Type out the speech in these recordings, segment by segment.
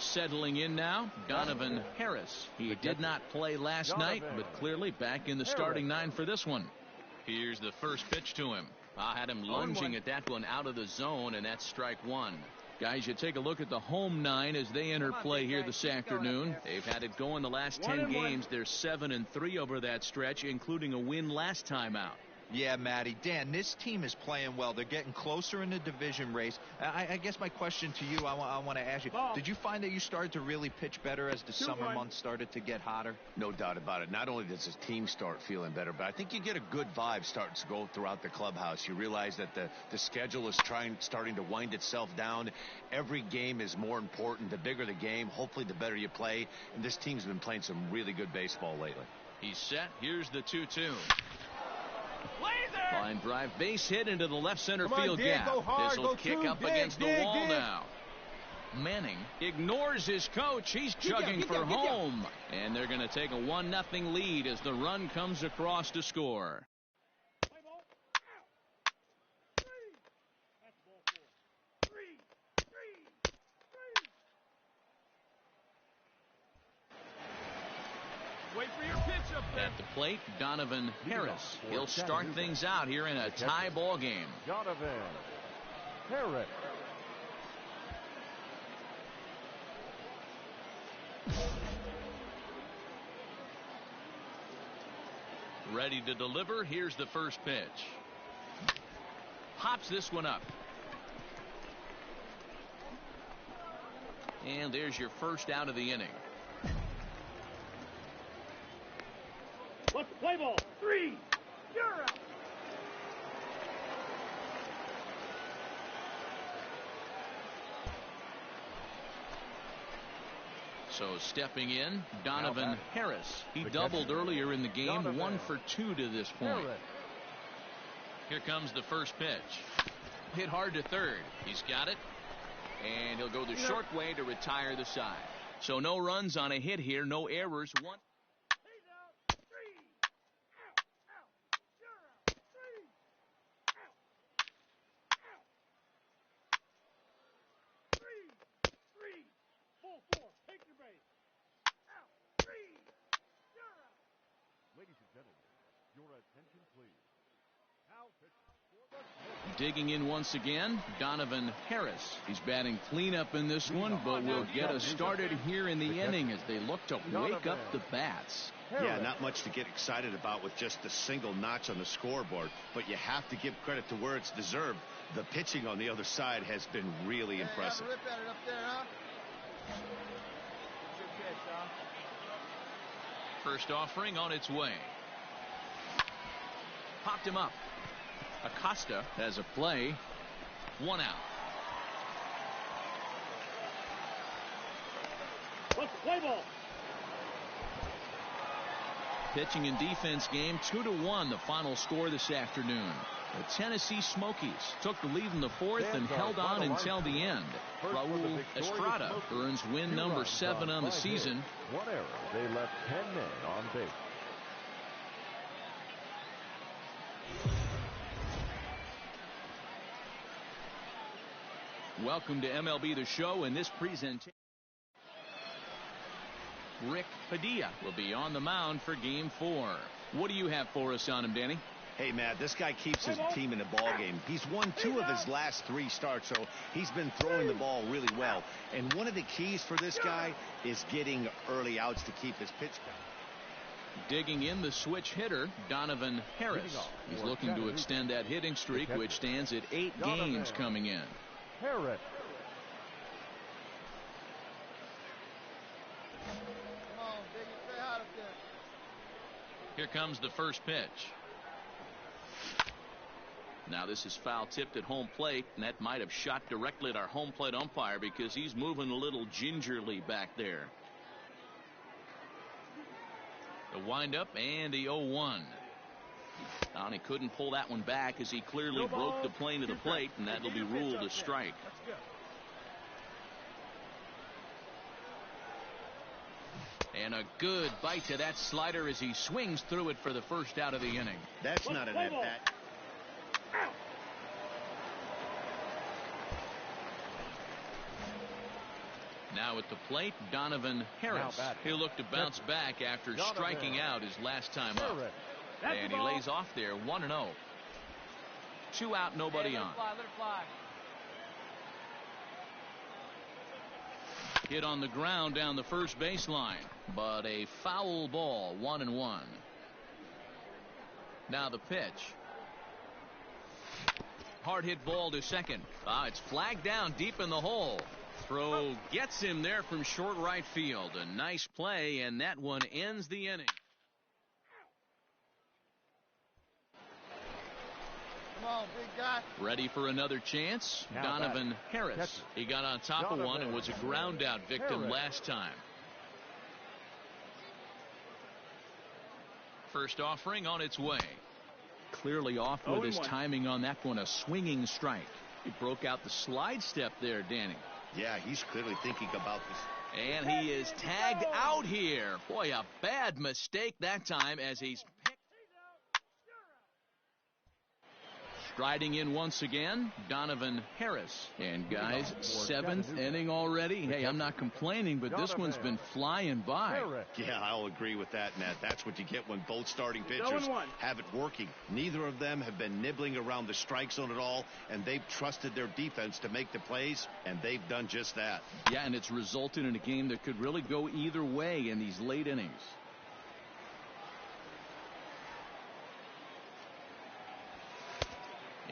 Settling in now, Donovan Harris. He did not play last night, but clearly back in the starting 9 for this one. Here's the first pitch to him. I had him lunging at that one out of the zone, and that's strike 1. Guys, you take a look at the home 9 as they enter play here this afternoon. They've had it going the last 10 games. They're 7-3 over that stretch, including a win last time out. Yeah, Matty. Dan, this team is playing well. They're getting closer in the division race. I guess my question to you, I want to ask you, did you find that you started to really pitch better as the summer months started to get hotter? No doubt about it. Not only does the team start feeling better, but I think you get a good vibe starting to go throughout the clubhouse. You realize that the schedule is starting to wind itself down. Every game is more important. The bigger the game, hopefully the better you play. And this team's been playing some really good baseball lately. He's set. Here's the 2-2. Line drive, base hit into the left center field gap. This will kick up against the wall now. Manning ignores his coach. He's chugging for home. And they're going to take a 1-0 lead as the run comes across to score. Wait for your pitch up there. At the plate, Donovan Harris. He'll start things out here in a tie ball game. Donovan Harris. Ready to deliver. Here's the first pitch. Pops this one up. And there's your first out of the inning. Let's play ball. 3. You're out. So stepping in, Donovan Harris. He doubled earlier in the game, 1 for 2 to this point. Here comes the first pitch. Hit hard to third. He's got it. And he'll go the short way to retire the side. So no runs on a hit here, no errors. One. Ladies and gentlemen, your attention, please. Digging in once again, Donovan Harris. He's batting cleanup in this one, but will get us started here in the inning as they look to wake up the bats. Yeah, not much to get excited about with just a single notch on the scoreboard, but you have to give credit to where it's deserved. The pitching on the other side has been really impressive. Rip at it up there, huh? Good catch, huh? First offering on its way. Popped him up. Acosta has a play. 1 out. Let's play ball. Pitching and defense game 2-1, the final score this afternoon. The Tennessee Smokies took the lead in the 4th and held on until the end. Raul Estrada earns win number 7 on the season. 1 error. They left 10 men on base. Welcome to MLB The Show. In this presentation, Rick Padilla will be on the mound for Game 4. What do you have for us on him, Danny? Hey, Matt, this guy keeps his team in the ball game. He's won 2 of his last 3 starts, so he's been throwing the ball really well. And one of the keys for this guy is getting early outs to keep his pitch count. Digging in, the switch hitter, Donovan Harris. He's looking to extend that hitting streak, which stands at 8 games coming in. Harris. Come on, Biggie, stay hot up there. Here comes the first pitch. Now this is foul tipped at home plate, and that might have shot directly at our home plate umpire because he's moving a little gingerly back there. The windup and the 0-1. And he couldn't pull that one back as he clearly broke the plane of the plate, and that'll be ruled a strike. And a good bite to that slider as he swings through it for the first out of the inning. That's not an at-bat. Now at the plate, Donovan Harris. He'll look to bounce back after striking out his last time up. And he lays off there 1-0. 2 out, nobody on. Hit on the ground down the first baseline, but a foul ball, 1-1. Now the pitch. Hard hit ball to second. It's flagged down deep in the hole. Throw gets him there from short right field. A nice play, and that one ends the inning. Come on, big guy. Ready for another chance? Donovan Harris. He got on top of one and was a ground out victim last time. First offering on its way. Clearly off with his timing on that one. A swinging strike. He broke out the slide step there, Danny. Yeah, he's clearly thinking about this. And he is tagged out here. Boy, a bad mistake that time as he's picked. Striding in once again, Donovan Harris. And guys, 7th inning already. Hey, I'm not complaining, but this one's been flying by. Yeah, I'll agree with that, Nat. That's what you get when both starting pitchers have it working. Neither of them have been nibbling around the strike zone at all, and they've trusted their defense to make the plays, and they've done just that. Yeah, and it's resulted in a game that could really go either way in these late innings.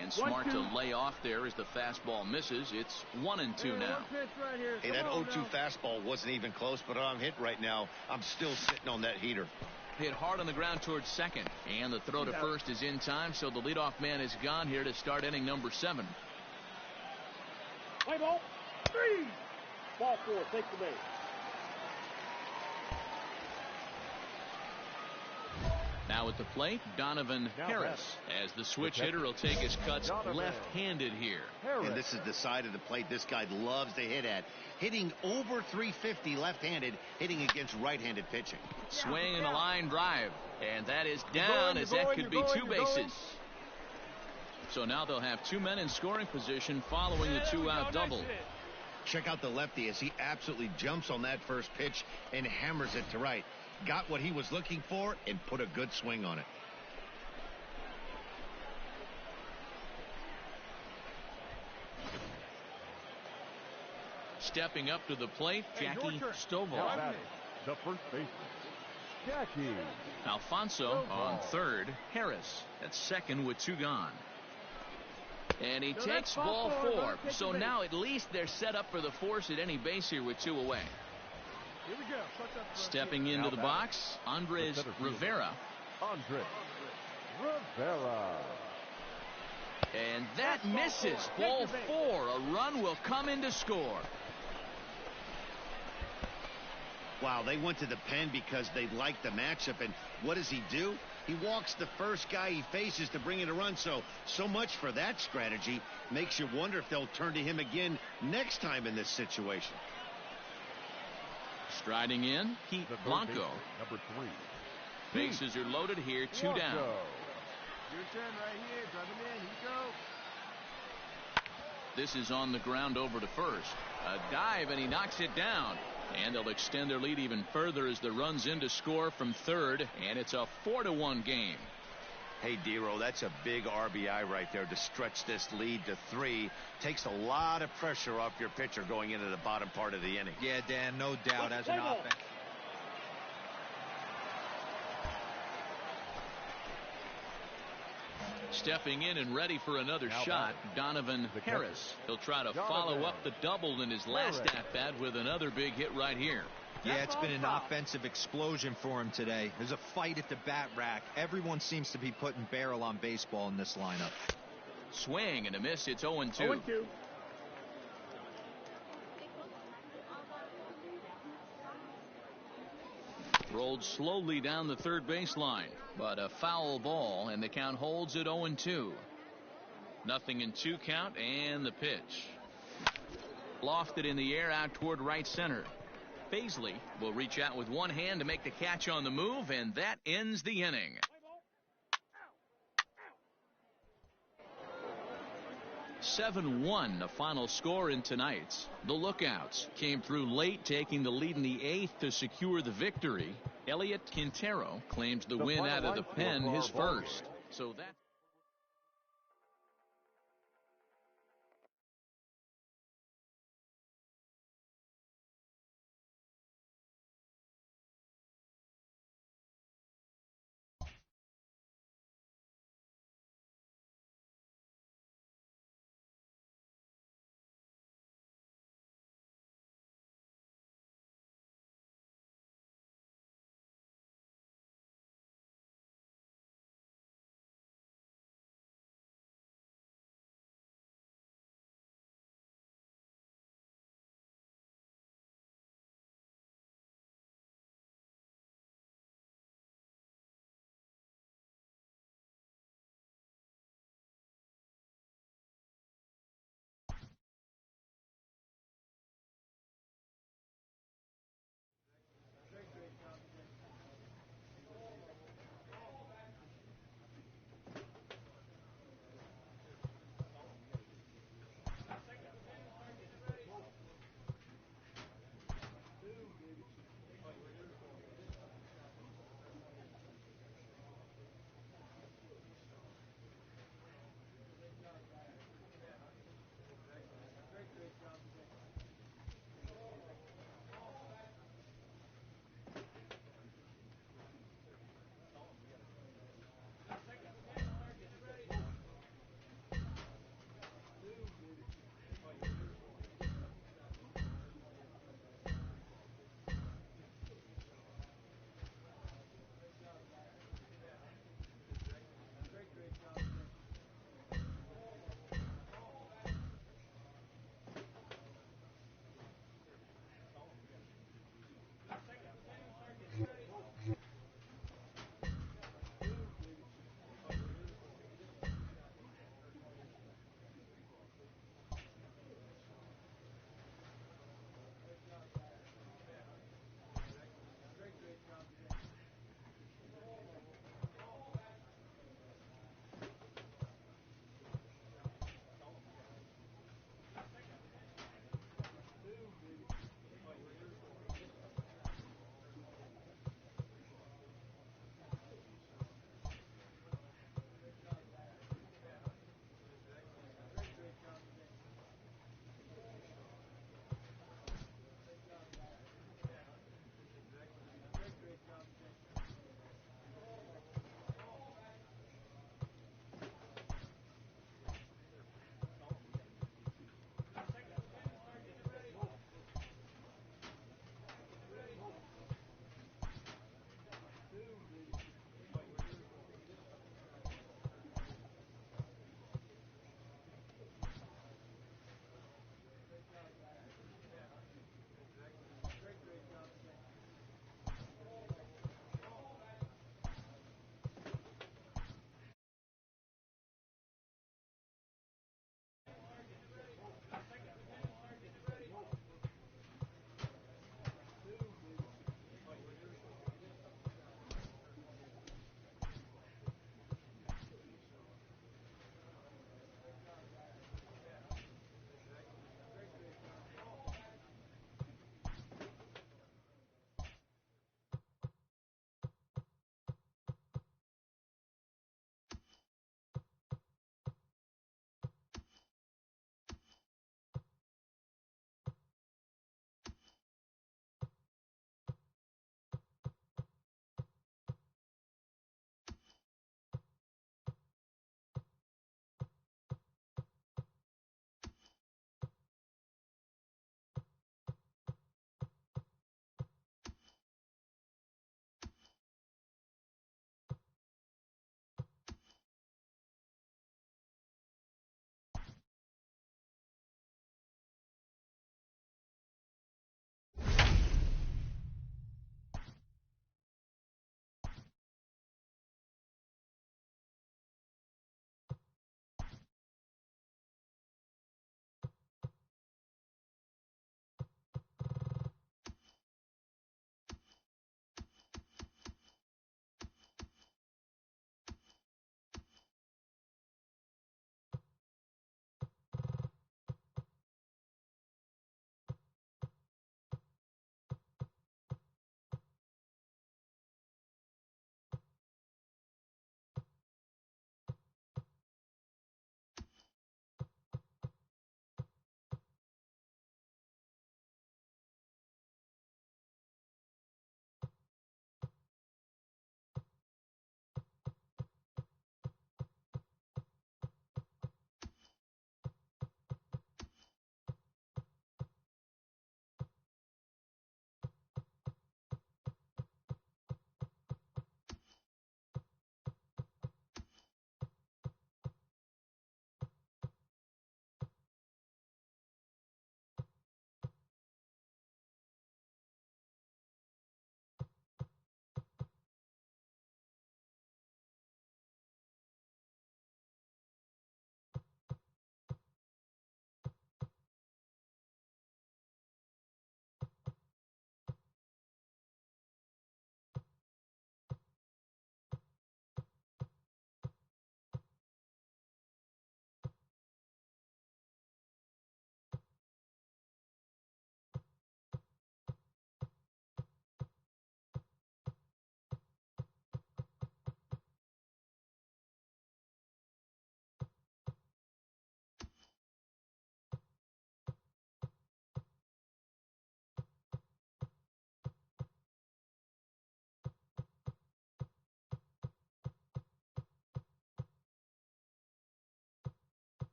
And smart to lay off there as the fastball misses. It's 1-2 now. Hey, that 0-2 fastball wasn't even close, but I'm hit right now. I'm still sitting on that heater. Hit hard on the ground towards second. And the throw to first is in time, so the leadoff man is gone here to start inning number 7. Play ball. 3. Ball 4. Take the base. Now at the plate, Donovan Harris. As the switch hitter will take his cuts left-handed here. And this is the side of the plate this guy loves to hit at. Hitting over 350 left-handed, hitting against right-handed pitching. Swing and a line drive. And that is down as that could be 2 bases. So now they'll have 2 men in scoring position following the 2-out double. Check out the lefty as he absolutely jumps on that first pitch and hammers it to right. Got what he was looking for and put a good swing on it. Stepping up to the plate, Jackie Stovall. The first baseman, Jackie. Alfonso on third. Harris at second with 2 gone. And he takes ball 4. So now at least they're set up for the force at any base here with 2 away. Here we go. Stepping into the box, Andres Rivera. Andres Rivera. And that misses. Ball 4. A run will come in to score. Wow, they went to the pen because they liked the matchup. And what does he do? He walks the first guy he faces to bring in a run. So much for that strategy. Makes you wonder if they'll turn to him again next time in this situation. Striding in, Pete Blanco. Number 3. Bases are loaded here, 2 down. Your turn right here. Drive him in. Here you go. This is on the ground over to first. A dive, and he knocks it down. And they'll extend their lead even further as the runs in to score from third. And it's a 4-1 game. Hey, Dero, that's a big RBI right there to stretch this lead to 3. Takes a lot of pressure off your pitcher going into the bottom part of the inning. Yeah, Dan, no doubt as an offense. Stepping in and ready for another shot, Donovan Harris. He'll try to follow up the double in his last at-bat with another big hit right here. Yeah, it's been an offensive explosion for him today. There's a fight at the bat rack. Everyone seems to be putting barrel on baseball in this lineup. Swing and a miss. It's 0-2. 0-2. Rolled slowly down the third baseline, but a foul ball, and the count holds at 0-2. Nothing in 2 count, and the pitch. Lofted in the air out toward right center. Baisley will reach out with one hand to make the catch on the move, and that ends the inning. 7-1 the final score in tonight's. The Lookouts came through late, taking the lead in the 8th to secure the victory. Elliot Quintero claims the win out of the pen, his first. So that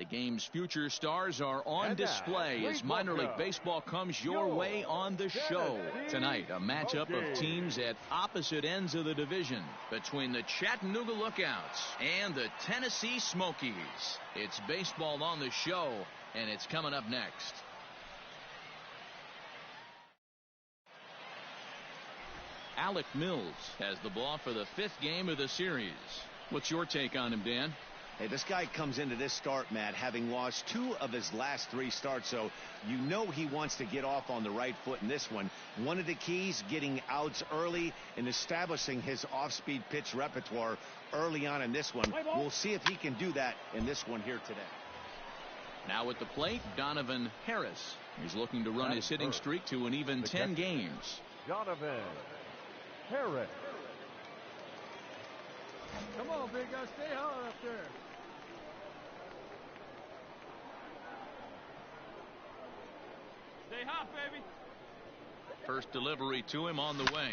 The game's future stars are on display as minor league baseball comes your way on the show. Tonight, a matchup of teams at opposite ends of the division between the Chattanooga Lookouts and the Tennessee Smokies. It's baseball on the show, and it's coming up next. Alec Mills has the ball for the 5th game of the series. What's your take on him, Dan? Hey, this guy comes into this start, Matt, having lost 2 of his last 3 starts, so you know he wants to get off on the right foot in this one. One of the keys, getting outs early and establishing his off-speed pitch repertoire early on in this one. We'll see if he can do that in this one here today. Now at the plate, Donovan Harris. He's looking to run his hitting streak to an even 10 games. Donovan Harris. Come on, big guy. Stay hard up there. Stay hot, baby. First delivery to him on the way.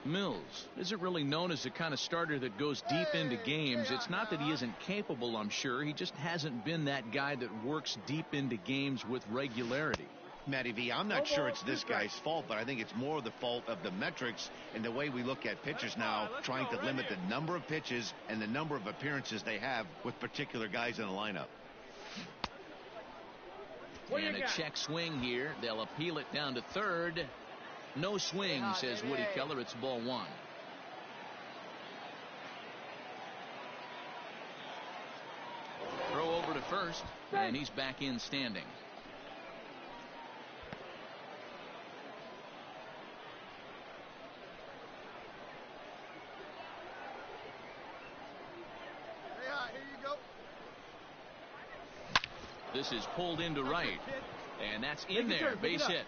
Mills isn't really known as the kind of starter that goes deep into games. It's not that he isn't capable, I'm sure. He just hasn't been that guy that works deep into games with regularity. Matty V, I'm not sure it's this guy's fault, but I think it's more the fault of the metrics and the way we look at pitchers now, trying to limit the number of pitches and the number of appearances they have with particular guys in the lineup. And a check swing here. They'll appeal it down to third. No swing, says Woody Keller. It's ball 1. Throw over to first, and he's back in standing. This is pulled into right, and that's in there, base hit.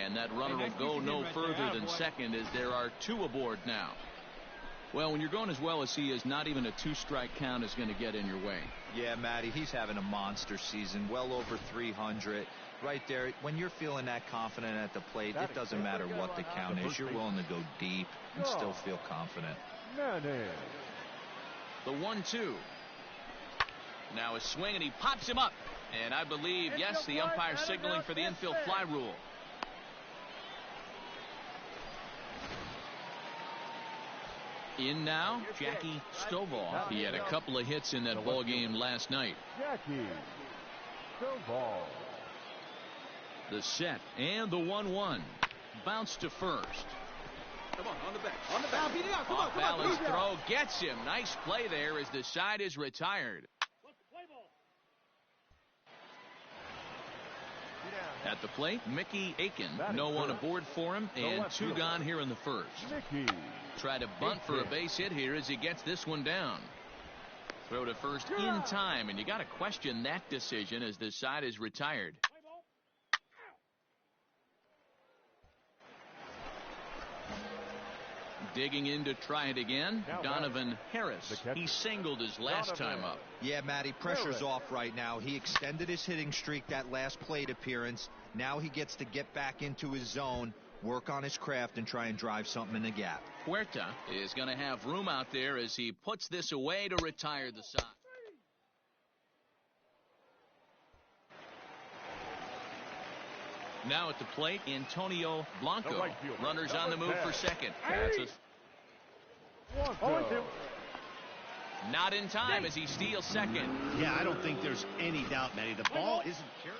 And that runner will go no further than second as there are 2 aboard now. Well, when you're going as well as he is, not even a 2-strike count is going to get in your way. Yeah, Matty, he's having a monster season, well over 300. Right there, when you're feeling that confident at the plate, it doesn't matter what the count is. You're willing to go deep and still feel confident. The 1-2. Now a swing, and he pops him up. And I believe, yes, the umpire signaling for the infield fly rule. In now, Jackie Stovall. He had a couple of hits in that ball game last night. Jackie Stovall. The set and the 1-1. Bounce to first. Come on the back. On the back. Beat it out. Come on, Off balance throw gets him. Nice play there as the side is retired. At the plate, Mickey Aiken. No one aboard for him, and 2 gone here in the first. Try to bunt for a base hit here as he gets this one down. Throw to first in time, and you got to question that decision as the side is retired. Digging in to try it again, Donovan Harris. He singled his last time up. Yeah, Matty, pressure's off right now. He extended his hitting streak that last plate appearance. Now he gets to get back into his zone, work on his craft, and try and drive something in the gap. Huerta is going to have room out there as he puts this away to retire the side. Now at the plate, Antonio Blanco. Runners on the move for second. Not in time as he steals second. Yeah, I don't think there's any doubt, Matty. The ball isn't carried.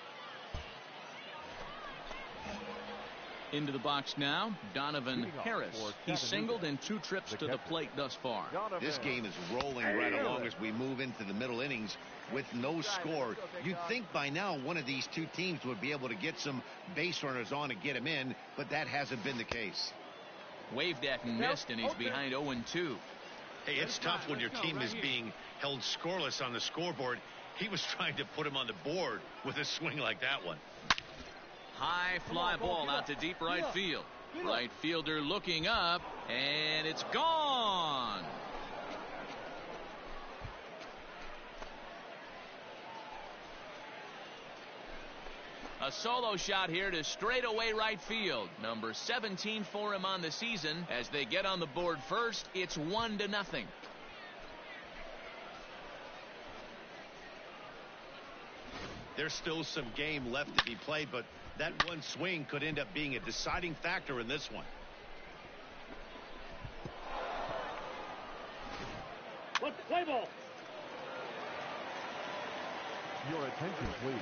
Into the box now, Donovan Harris. He singled in 2 trips to the plate thus far. This game is rolling right along as we move into the middle innings with no score. You'd think by now one of these 2 teams would be able to get some base runners on and get him in, but that hasn't been the case. Waved at and missed, and he's behind 0-2. Hey, it's tough when your team is being held scoreless on the scoreboard. He was trying to put him on the board with a swing like that one. High fly ball out to deep right field. Right fielder looking up, and it's gone. A solo shot here to straightaway right field. Number 17 for him on the season. As they get on the board first, it's 1-0. There's still some game left to be played, but that one swing could end up being a deciding factor in this one. Let's play ball. Your attention, please.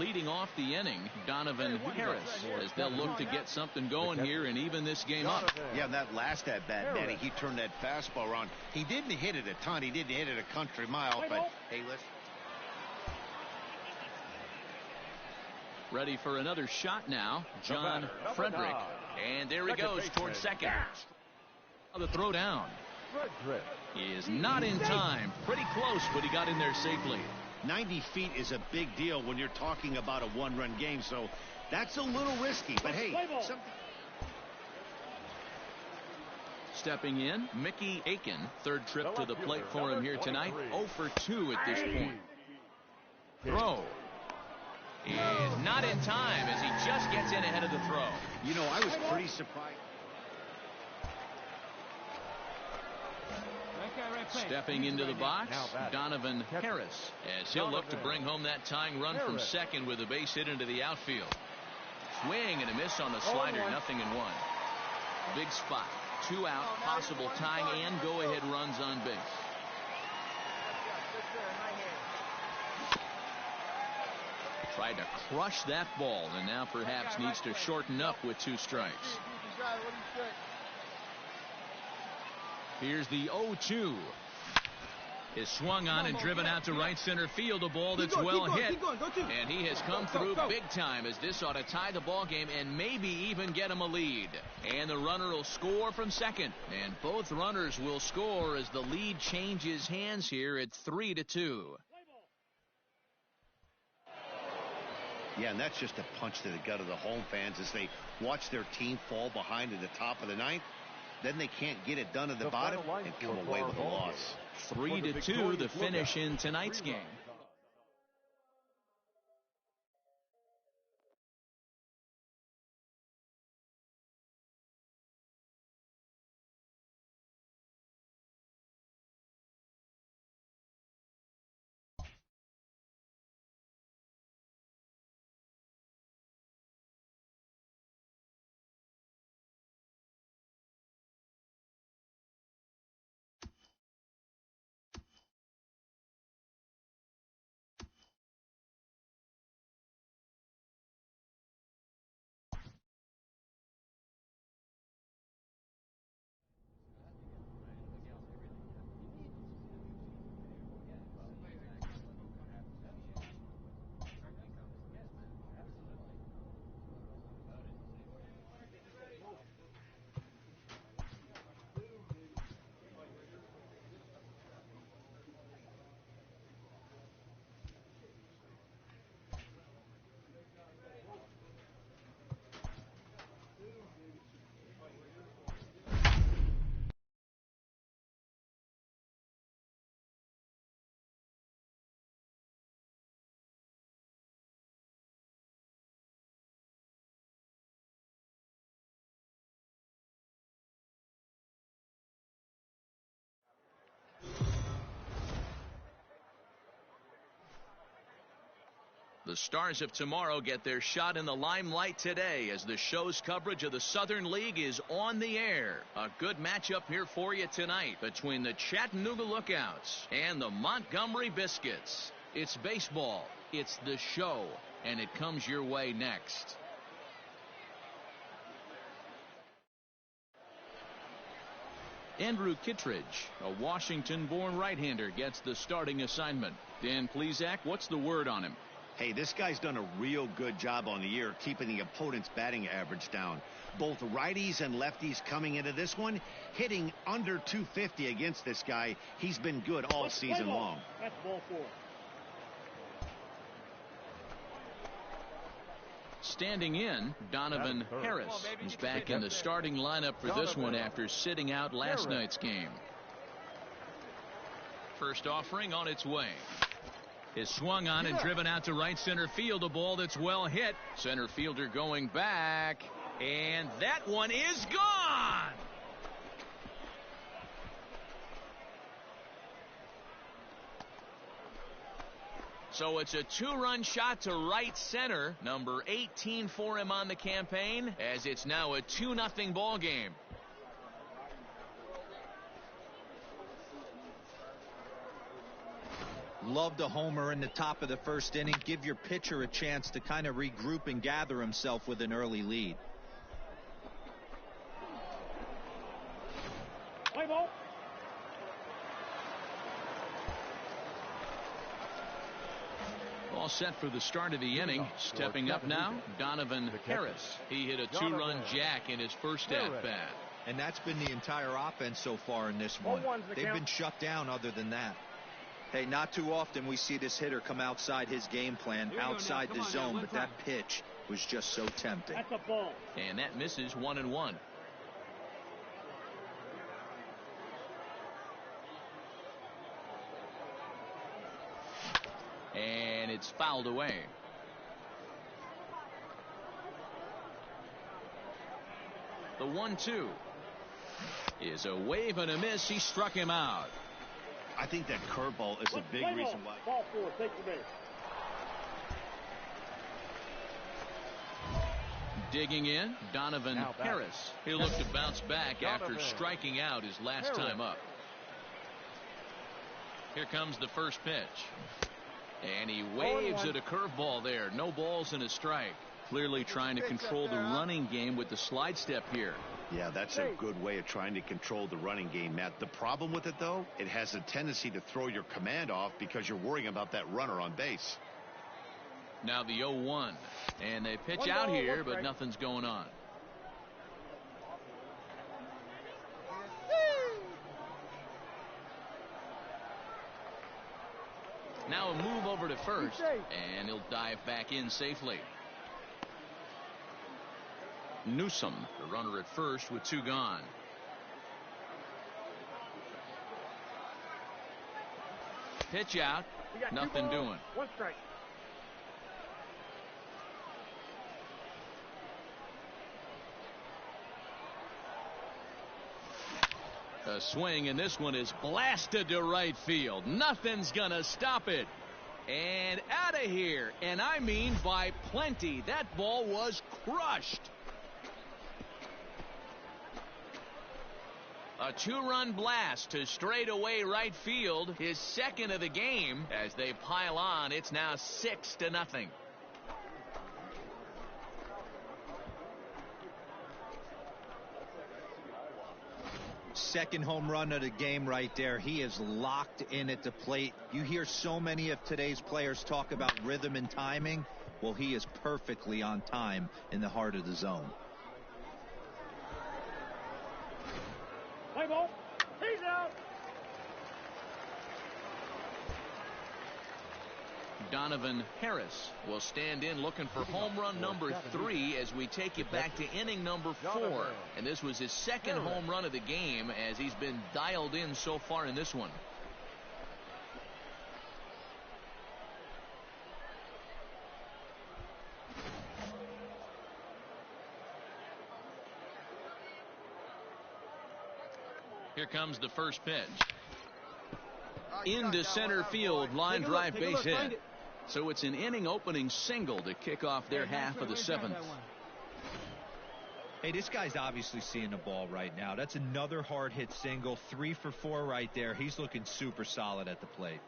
Leading off the inning, Donovan Harris, as they'll look to get something going here and even this game up. Yeah, that last at bat, Danny, he turned that fastball around. He didn't hit it a ton. He didn't hit it a country mile, but hey, listen. Ready for another shot now, John Frederick. And there he goes towards second. The throw down. Frederick is not in time. Pretty close, but he got in there safely. 90 feet is a big deal when you're talking about a one-run game, so that's a little risky. But hey, stepping in, Mickey Aiken. Third trip to the plate for him here tonight. 0 for 2 at this point. Throw is not in time as he just gets in ahead of the throw. You know, I was pretty surprised. Stepping into the box, Donovan Harris, as he'll look to bring home that tying run from second with a base hit into the outfield. Swing and a miss on the slider, 0-1. Big spot, 2 out, possible tying and go-ahead runs on base. Tried to crush that ball and now perhaps needs to shorten up with 2 strikes. Here's the 0-2. Is swung on and driven out to right center field. A ball that's well hit. And he has come through big time as this ought to tie the ball game and maybe even get him a lead. And the runner will score from second. And both runners will score as the lead changes hands here at 3-2. Yeah, and that's just a punch to the gut of the home fans as they watch their team fall behind at the top of the ninth. Then they can't get it done at the bottom and come away with a loss. 3-2 the finish in tonight's game. The Stars of tomorrow get their shot in the limelight today as the show's coverage of the Southern League is on the air. A good matchup here for you tonight between the Chattanooga Lookouts and the Montgomery Biscuits. It's baseball, it's the show, and it comes your way next. Andrew Kittredge, a Washington-born right-hander, gets the starting assignment. Dan Plesac, what's the word on him? Hey, this guy's done a real good job on the year keeping the opponent's batting average down. Both righties and lefties coming into this one, hitting under 250 against this guy. He's been good all season long. That's ball 4. Standing in, Donovan Harris is back in the starting lineup for this one after sitting out last night's game. First offering on its way. Is swung on and driven out to right center field. A ball that's well hit. Center fielder going back. And that one is gone. So it's a 2-run shot to right center. Number 18 for him on the campaign, as it's now a 2-0 ball game. Loved a homer in the top of the first inning. Give your pitcher a chance to kind of regroup and gather himself with an early lead. Play ball. All set for the start of the inning. Stepping up now, Donovan Harris. He hit a 2-run jack in his first at-bat. And that's been the entire offense so far in this one. They've been shut down other than that. Hey, not too often we see this hitter come outside his game plan, outside the zone, but that pitch was just so tempting. That's a ball. And that misses 1-1. And it's fouled away. The 1-2 is a wave and a miss. He struck him out. I think that curveball is a big reason why. Ball 4, take the base. Digging in, Donovan Harris. He'll look to bounce back after striking out his last time up. Here comes the first pitch. And he waves at a curveball there. No balls and a strike. Clearly trying to control the running game with the slide step here. Yeah, that's a good way of trying to control the running game, Matt. The problem with it, though, it has a tendency to throw your command off because you're worrying about that runner on base. Now the 0-1. And they pitch out here, but nothing's going on. Now a move over to first, and he'll dive back in safely. Newsom, the runner at first with 2 gone. Pitch out, nothing doing. 1 strike. A swing, and this one is blasted to right field. Nothing's gonna stop it. And out of here, and I mean by plenty. That ball was crushed. A 2-run blast to straightaway right field, his second of the game. As they pile on, it's now 6-0. Second home run of the game right there. He is locked in at the plate. You hear so many of today's players talk about rhythm and timing. Well, he is perfectly on time in the heart of the zone. Play ball. He's out. Donovan Harris will stand in looking for home run number 3 as we take you back to inning number 4. And this was his second home run of the game as he's been dialed in so far in this one. Here comes the first pitch. Into center field, line drive base hit. So it's an inning opening single to kick off their half of the 7th. Hey, this guy's obviously seeing the ball right now. That's another hard hit single. 3 for 4 right there. He's looking super solid at the plate.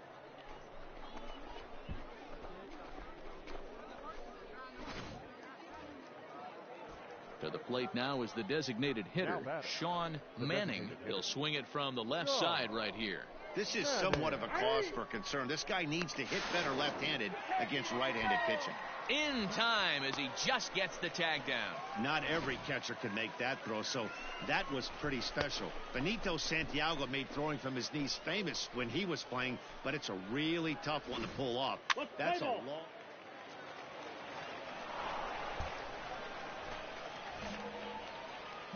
To the plate now is the designated hitter, Sean Manning. He'll swing it from the left side right here. This is somewhat of a cause for concern. This guy needs to hit better left-handed against right-handed pitching. In time as he just gets the tag down. Not every catcher can make that throw, so that was pretty special. Benito Santiago made throwing from his knees famous when he was playing, but it's a really tough one to pull off. That's a long...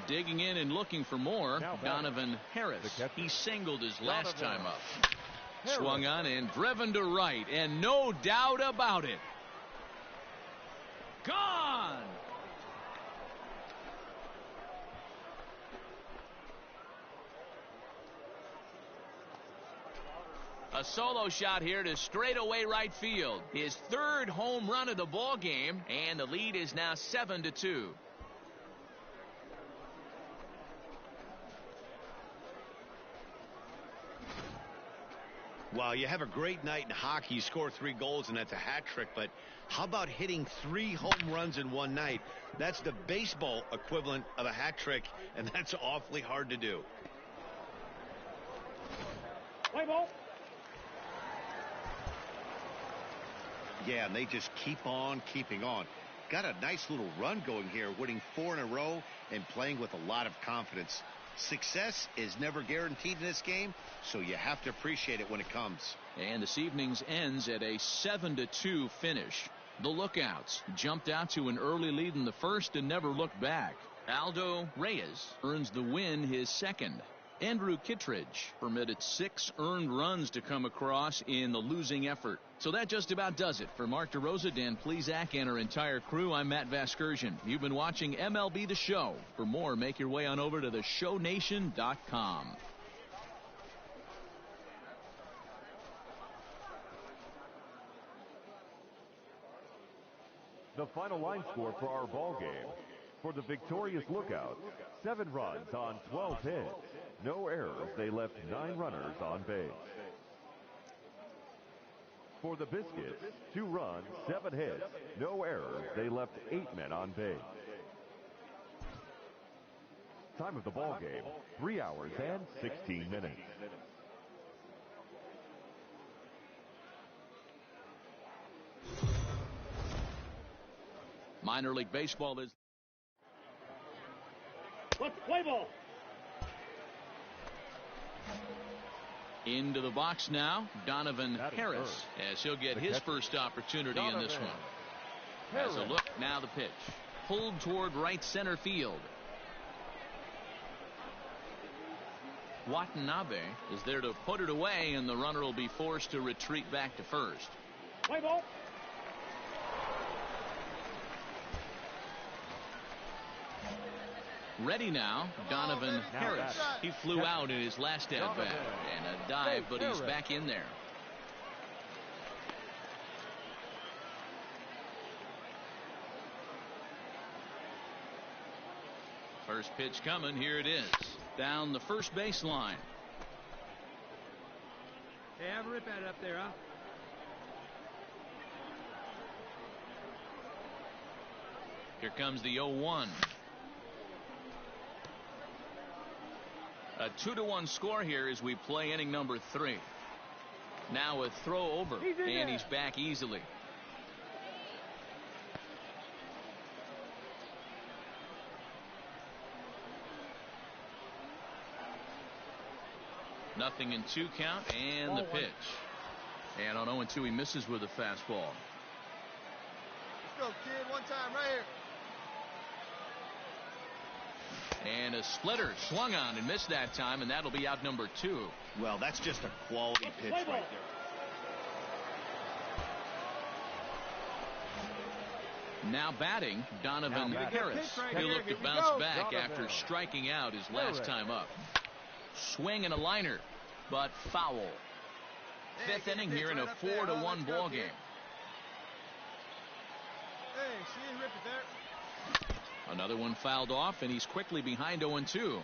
Digging in and looking for more, Donovan Harris. He singled his last time up. Swung on and driven to right, and no doubt about it. Gone! A A solo shot here to straightaway right field. His third home run of the ball game, and the lead is now 7-2. Well, you have a great night in hockey. You score 3 goals, and that's a hat trick. But how about hitting 3 home runs in one night? That's the baseball equivalent of a hat trick, and that's awfully hard to do. Play ball. Yeah, and they just keep on keeping on. Got a nice little run going here, winning 4 in a row and playing with a lot of confidence. Success is never guaranteed in this game, so you have to appreciate it when it comes. And this evening's ends at a 7-2 finish. The Lookouts jumped out to an early lead in the first and never looked back. Aldo Reyes earns the win, his second. Andrew Kittredge permitted 6 earned runs to come across in the losing effort. So that just about does it. For Mark DeRosa, Dan Plesac, and our entire crew, I'm Matt Vasgersian. You've been watching MLB The Show. For more, make your way on over to theshownation.com. The final line score for our ball game. For the victorious Lookouts, 7 runs on 12 hits. No errors. They left 9 runners on base. For the Biscuits, 2 runs, 7 hits. No errors. They left 8 men on base. Time of the ball game, 3 hours and 16 minutes. Minor League Baseball is... Let's play ball. Into the box now, Donovan Harris, as he'll get his first opportunity in this one. As a look, now the pitch. Pulled toward right center field. Watanabe is there to put it away, and the runner will be forced to retreat back to first. Play ball. Ready now, Donovan Harris. He flew out in his last at-bat, and a dive, but he's back in there. First pitch coming, here it is. Down the first baseline. Hey, have a rip at it up there, huh? Here comes the 0-1. A 2-1 score here as we play inning number 3. Now a throw over, and he's back easily. Nothing in 2 count, and the pitch. And on 0-2, he misses with a fastball. Let's go, kid. One time right here. And a splitter swung on and missed that time, and that'll be out number 2. Well, that's just a quality pitch right there. Now batting, Donovan Harris. He'll look to bounce back after striking out his last time up. Swing and a liner, but foul. 5th inning here in a 4-1 ball game. Hey, see, he ripped it there. Another one fouled off, and he's quickly behind 0-2.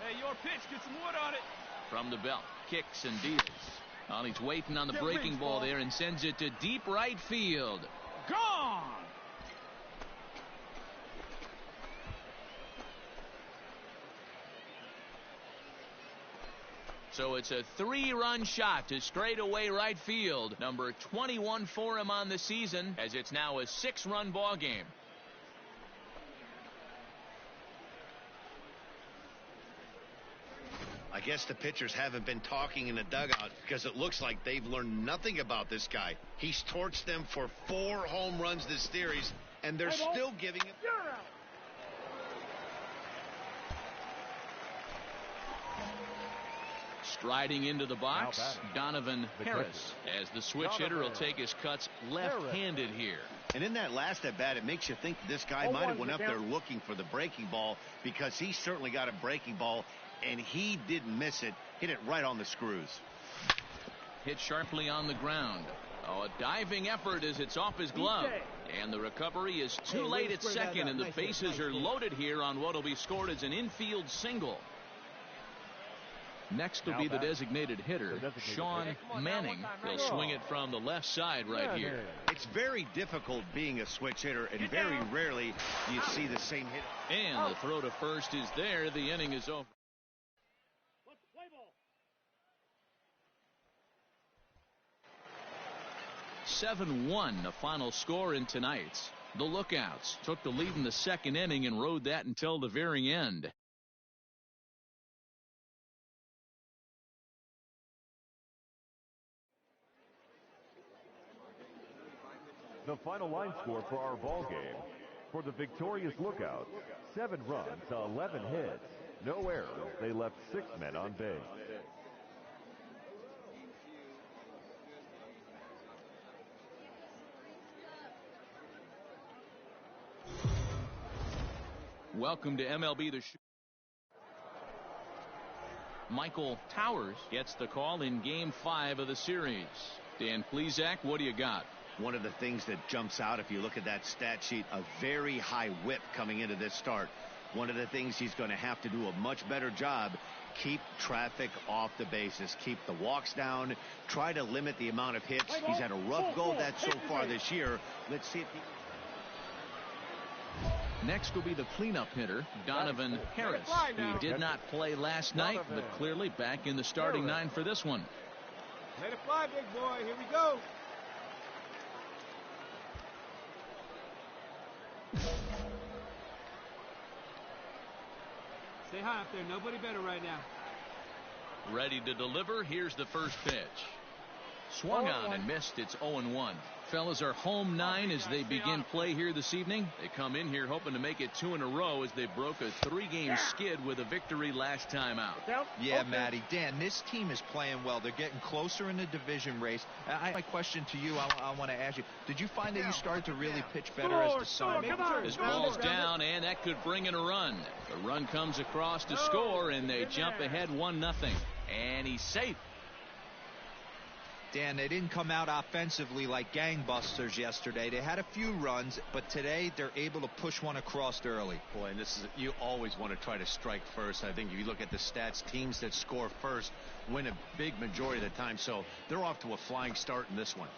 Hey, your pitch. Get some wood on it. From the belt, kicks and deals. Well, he's waiting on the breaking ball there and sends it to deep right field. Gone. So it's a 3-run shot to straightaway right field. Number 21 for him on the season, as it's now a 6-run ball game. I guess the pitchers haven't been talking in the dugout because it looks like they've learned nothing about this guy. He's torched them for 4 home runs this series, and they're still giving him. You're out. Striding into the box, Donovan Harris, as the switch hitter will take his cuts left-handed here. And in that last at-bat, it makes you think this guy might have went up there looking for the breaking ball, because he certainly got a breaking ball and he didn't miss it. Hit it right on the screws. Hit sharply on the ground. Oh, a diving effort as it's off his glove. And the recovery is too late at second, and the bases are loaded here on what will be scored as an infield single. Next will be the designated hitter, Sean Manning. He'll swing it from the left side right here. It's very difficult being a switch hitter, and very rarely do you see the same hit. And the throw to first is there. The inning is over. 7-1 the final score in tonight's. The Lookouts took the lead in the second inning and rode that until the very end. The final line score for our ball game. For the victorious Lookouts, 7 runs, 11 hits, no errors. They left 6 men on base. Welcome to MLB The Show. Michael Towers gets the call in Game 5 of the series. Dan Plesac, what do you got? One of the things that jumps out if you look at that stat sheet, a very high whip coming into this start. One of the things he's going to have to do a much better job, keep traffic off the bases, keep the walks down, try to limit the amount of hits. He's had a rough go of that so far this year. Let's see if he... Next will be the cleanup hitter, Donovan Harris. He did not play last night, but clearly back in the starting 9 for this one. Let it fly, big boy. Here we go. Stay high up there. Nobody better right now. Ready to deliver. Here's the first pitch. Swung on and missed. It's 0-1. Fellas are home 9 as they begin play here this evening. They come in here hoping to make it 2 in a row as they broke a 3-game skid with a victory last time out. Yeah, Matty. Dan, this team is playing well. They're getting closer in the division race. My question to you, I want to ask you, did you find that you started to really pitch better as the summer? This ball's down, and that could bring in a run. The run comes across to score, and they jump ahead 1-0. And he's safe. Dan, they didn't come out offensively like gangbusters yesterday. They had a few runs, but today they're able to push one across early. Boy, and this is, you always want to try to strike first. I think if you look at the stats, teams that score first win a big majority of the time. So they're off to a flying start in this one.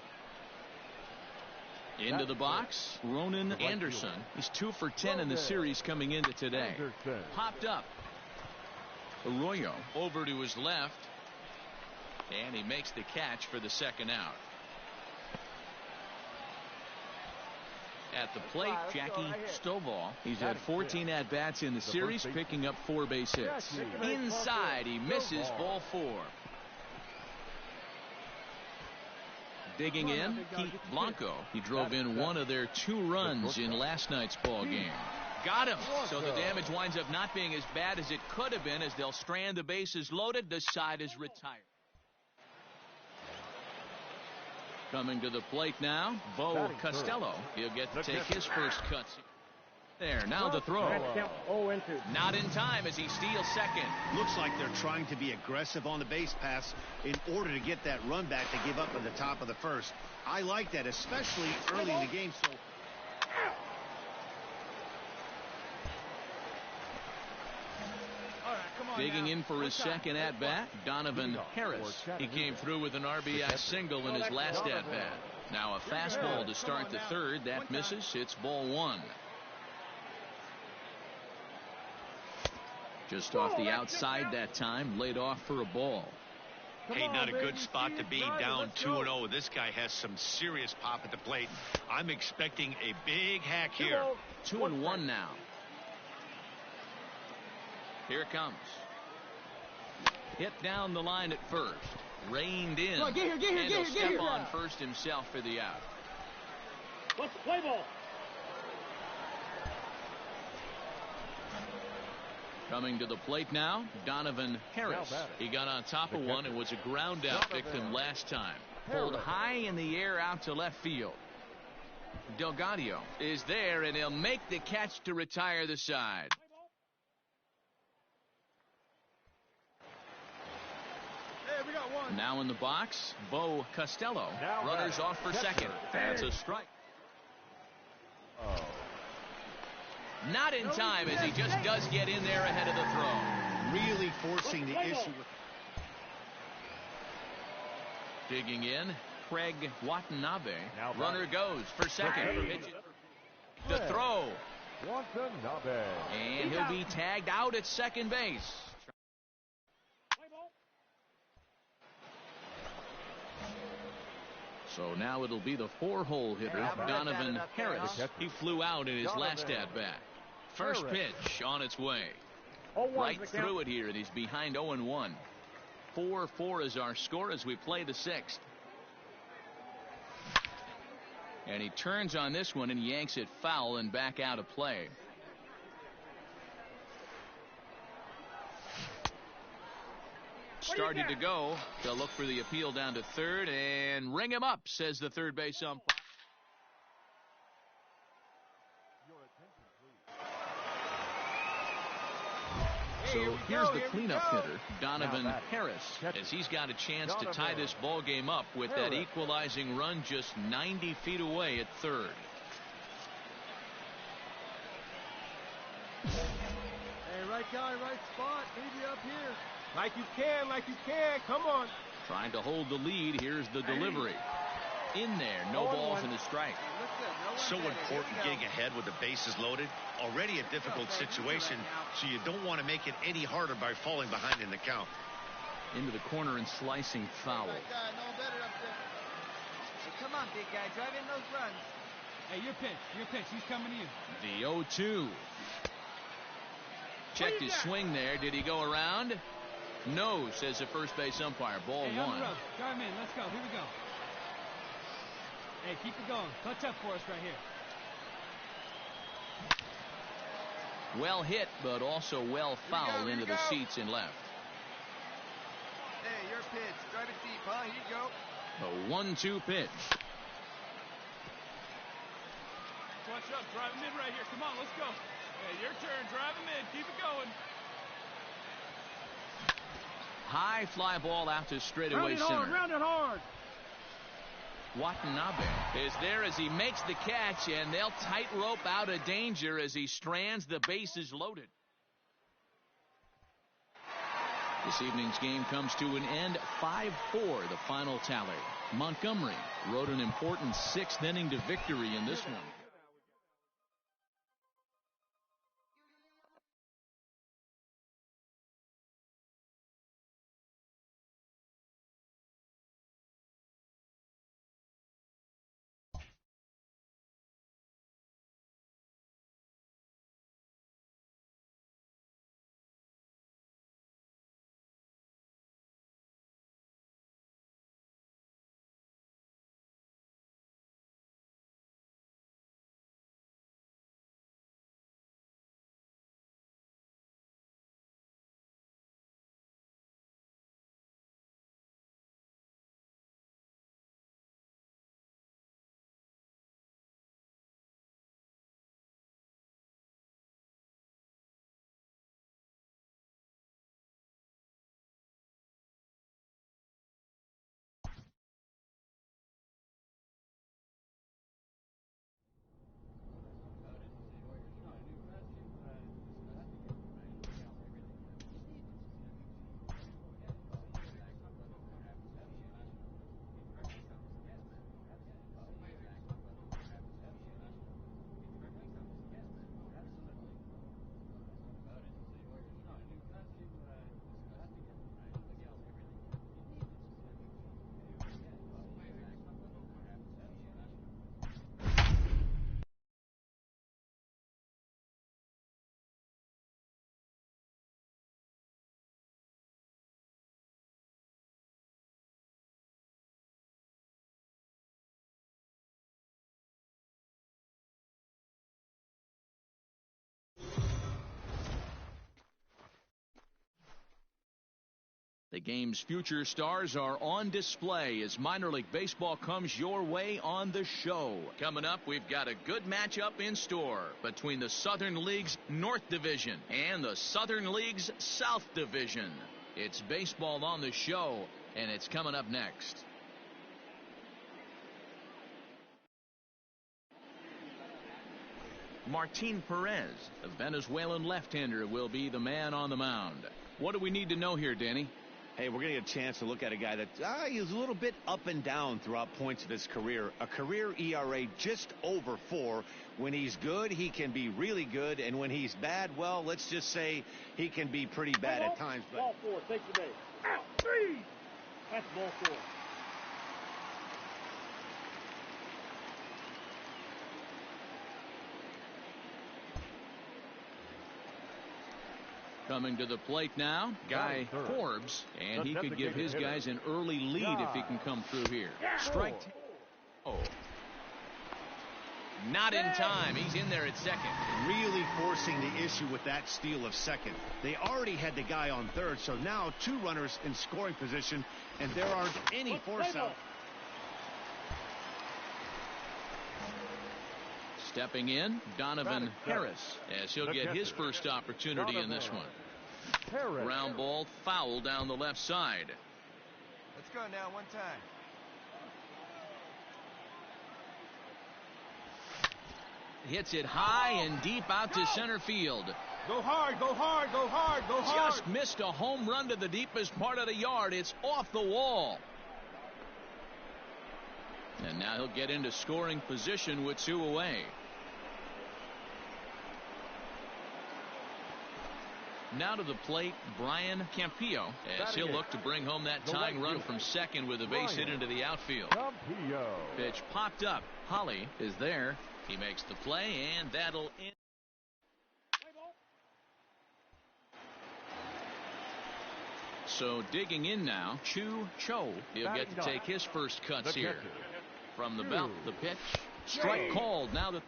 Into the box, Ronan Anderson. He's 2 for 10 in the series coming into today. Popped up. Arroyo over to his left. And he makes the catch for the second out. At the plate, Jackie Stovall. He's had 14 at-bats in the series, picking up 4 base hits. Inside, he misses, ball 4. Digging in, Pete Blanco. He drove in one of their 2 runs in last night's ball game. Got him. So the damage winds up not being as bad as it could have been as they'll strand the bases loaded. The side is retired. Coming to the plate now, Bo Costello. He'll get to take his first cuts. There, now the throw. Not in time as he steals second. Looks like they're trying to be aggressive on the base pass in order to get that run back to give up at the top of the first. I like that, especially early in the game. So digging in for his second at-bat, Donovan Harris. He came through with an RBI single in his last at-bat. Now a fastball to start the third. That misses. It's ball 1. Just off the outside that time. Laid off for a ball. Hey, not a good spot to be, down 2-0. This guy has some serious pop at the plate. I'm expecting a big hack here. 2-1 now. Here it comes. Hit down the line at first. Reined in. And he'll step on first himself for the out. What's the play ball? Coming to the plate now, Donovan Harris. He got on top of one and was a ground out victim last time. Pulled high in the air out to left field. Delgado is there, and he'll make the catch to retire the side. we got one. Now in the box, Bo Costello. Now Runners off for second. That's a strike. Oh. Not in time, as he just does get in there ahead of the throw. Really forcing the issue. Digging in, Craig Watanabe. Runner goes for second. The throw. Watanabe. And he'll be tagged out at second base. So now it'll be the 4-hole hitter, Donovan Harris. He flew out in his last at-bat. First pitch on its way. Right through it here, and he's behind 0-1. 4-4 is our score as we play the 6th. And he turns on this one and yanks it foul and back out of play. Started to go. They'll look for the appeal down to third and ring him up, says the third base umpire. So here's the cleanup hitter, Donovan Harris, as he's got a chance to tie this ball game up with that equalizing run just 90 feet away at third. Hey, right guy, right spot. Leave you up here. Like you can. Come on. Trying to hold the lead. Here's the delivery. In there, no balls and a strike. So important getting ahead with the bases loaded. Already a difficult situation, so you don't want to make it any harder by falling behind in the count. Into the corner and slicing foul. Right guy, no better up there. Hey, come on, big guy. Drive in those runs. Hey, your pitch. He's coming to you. The 0-2. Checked his swing there. Did he go around? No, says the first base umpire. Ball hey, one. On the road. Drive him in. Let's go. Here we go. Hey, keep it going. Touch up for us right here. Well hit, but also well fouled into the seats and left. Hey, your pitch. Drive it deep, huh? Here you go. A 1-2 pitch. Clutch up. Drive him in right here. Come on, let's go. Hey, your turn. Drive him in. Keep it going. High fly ball out to straightaway center. Round it hard. Watanabe is there as he makes the catch, and they'll tightrope out of danger as he strands the bases loaded. This evening's game comes to an end. 5-4, the final tally. Montgomery rode an important 6th inning to victory in this one. The game's future stars are on display as minor league baseball comes your way on the show. Coming up, we've got a good matchup in store between the Southern League's North Division and the Southern League's South Division. It's baseball on the show, and it's coming up next. Martin Perez, the Venezuelan left-hander, will be the man on the mound. What do we need to know here, Danny? Hey, we're going to get a chance to look at a guy that he's a little bit up and down throughout points of his career. A career ERA just over 4. When he's good, he can be really good. And when he's bad, well, let's just say he can be pretty bad at times. But ball 4, take the base. Out, 3. That's ball 4. Coming to the plate now, Guy Forbes, and he could give his guys an early lead if he can come through here. Strike. Oh. Not in time. He's in there at second. Really forcing the issue with that steal of second. They already had the guy on third, so now 2 runners in scoring position, and there aren't any force out. Stepping in, Donovan Harris, as he'll get his first opportunity in this one. Ground ball foul down the left side. Let's go now, one time. Hits it high and deep out to center field. Go hard, go hard, go hard, go hard. Just missed a home run to the deepest part of the yard. It's off the wall. And now he'll get into scoring position with 2 away. Now to the plate, Brian Campillo, as he'll look to bring home that tying run from second with a base hit into the outfield. Pitch popped up. Holly is there. He makes the play, and that'll end. So digging in now, Chu Cho. He'll get to take his first cuts here. From the belt, the pitch. Strike called. Now to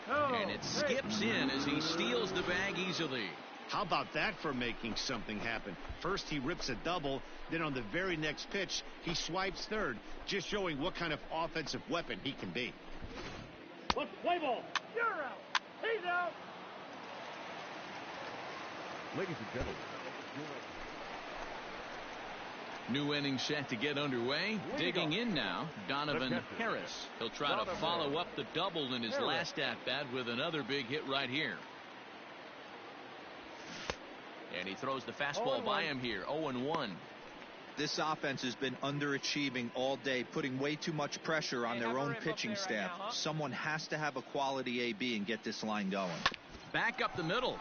and it skips in as he steals the bag easily. How about that for making something happen? First he rips a double, then on the very next pitch he swipes third, just showing what kind of offensive weapon he can be. Let's play ball. You're out. He's out. Ladies and gentlemen, new inning set to get underway. Digging in now, Donovan Harris. He'll try to follow up the double in his last at-bat with another big hit right here. And he throws the fastball by him here, 0-1. This offense has been underachieving all day, putting way too much pressure on their own pitching staff. Someone has to have a quality AB and get this line going. Back up the middle.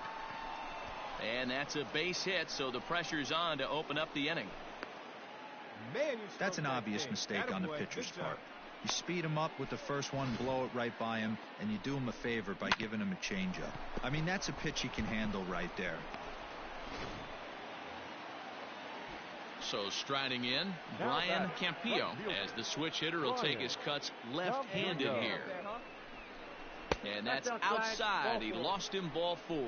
And that's a base hit, so the pressure's on to open up the inning. Man, that's an obvious mistake on the pitcher's part. You speed him up with the first one, blow it right by him, and you do him a favor by giving him a changeup. I mean, that's a pitch he can handle right there. So striding in, Brian Campillo, as the switch hitter will take his cuts left-handed here. And that's outside. He lost him, ball 4.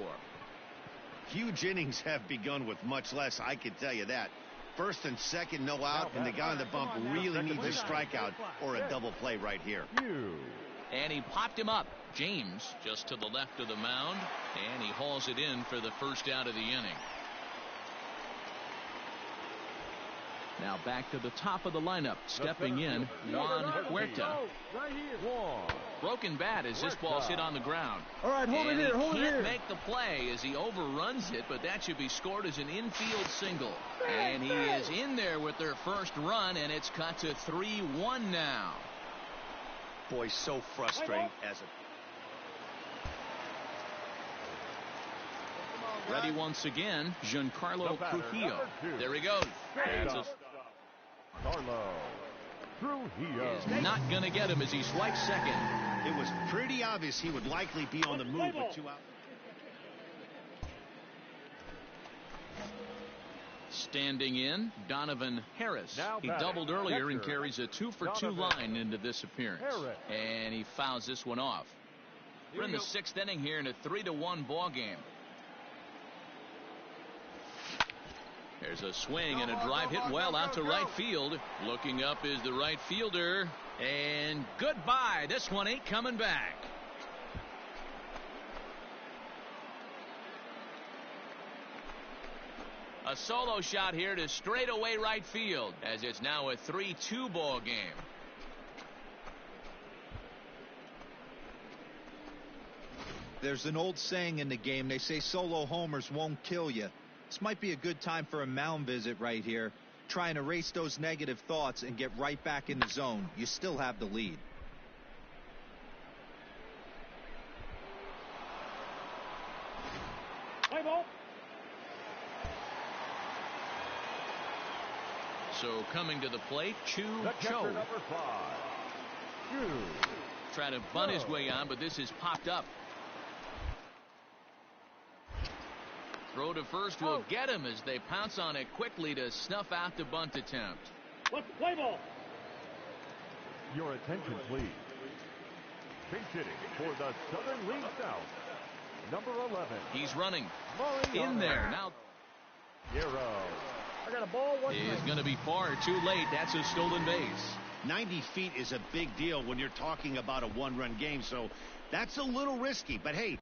Huge innings have begun with much less, I can tell you that. First and second, no out, and the guy on the bump really needs a strikeout or a double play right here. And he popped him up. James just to the left of the mound, and he hauls it in for the first out of the inning. Now back to the top of the lineup. Stepping in, Juan Huerta. Broken bat as this ball's hit on the ground. All right, hold it here, hold it here. He can't make the play as he overruns it, but that should be scored as an infield single. And he is in there with their first run, and it's cut to 3-1 now. Boy, so frustrating as a... Ready once again, Giancarlo Trujillo. There he goes. Carlo Trujillo is not going to get him as he swipes second. It was pretty obvious he would likely be on the move with 2 out. Standing in, Donovan Harris. He doubled earlier and carries a 2-for-2 line into this appearance. And he fouls this one off. We're in the 6th inning here in a 3-1 ball game. There's a swing and a drive hit well out to right field. Looking up is the right fielder. And goodbye. This one ain't coming back. A solo shot here to straightaway right field, as it's now a 3-2 ball game. There's an old saying in the game. They say solo homers won't kill you. This might be a good time for a mound visit right here. Try and erase those negative thoughts and get right back in the zone. You still have the lead. Play ball. So coming to the plate, Cho. Number 5. Chu. Trying to bunt his way on, but this is popped up. Throw to first will get him as they pounce on it quickly to snuff out the bunt attempt. Let's play ball. Your attention, please. Pinch hitting for the Southern League South, number 11. He's running in there now. Hero. I got a ball. Is going to be far too late. That's a stolen base. 90 feet is a big deal when you're talking about a one-run game, so that's a little risky, but hey.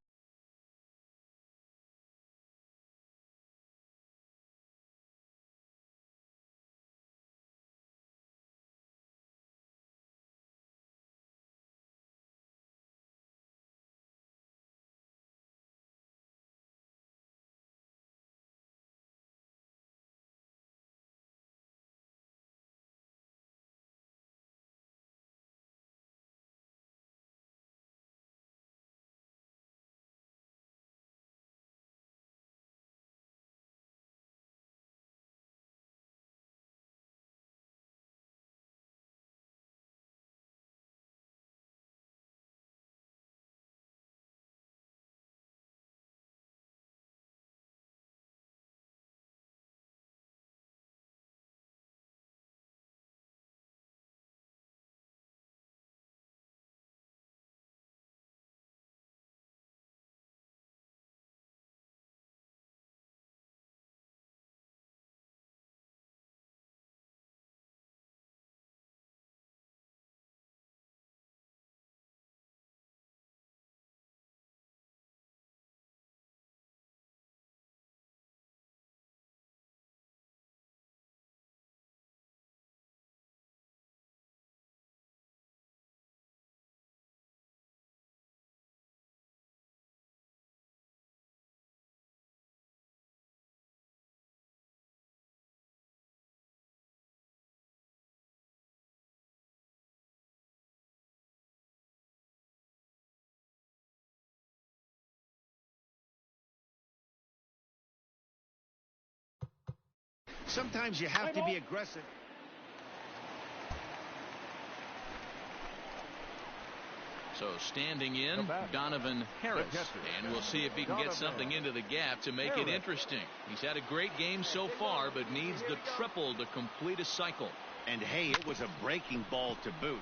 Sometimes you have to be aggressive. So standing in, Donovan Harris. And we'll see if he can get something into the gap to make it interesting. He's had a great game so far, but needs the triple to complete a cycle. And hey, it was a breaking ball to boot.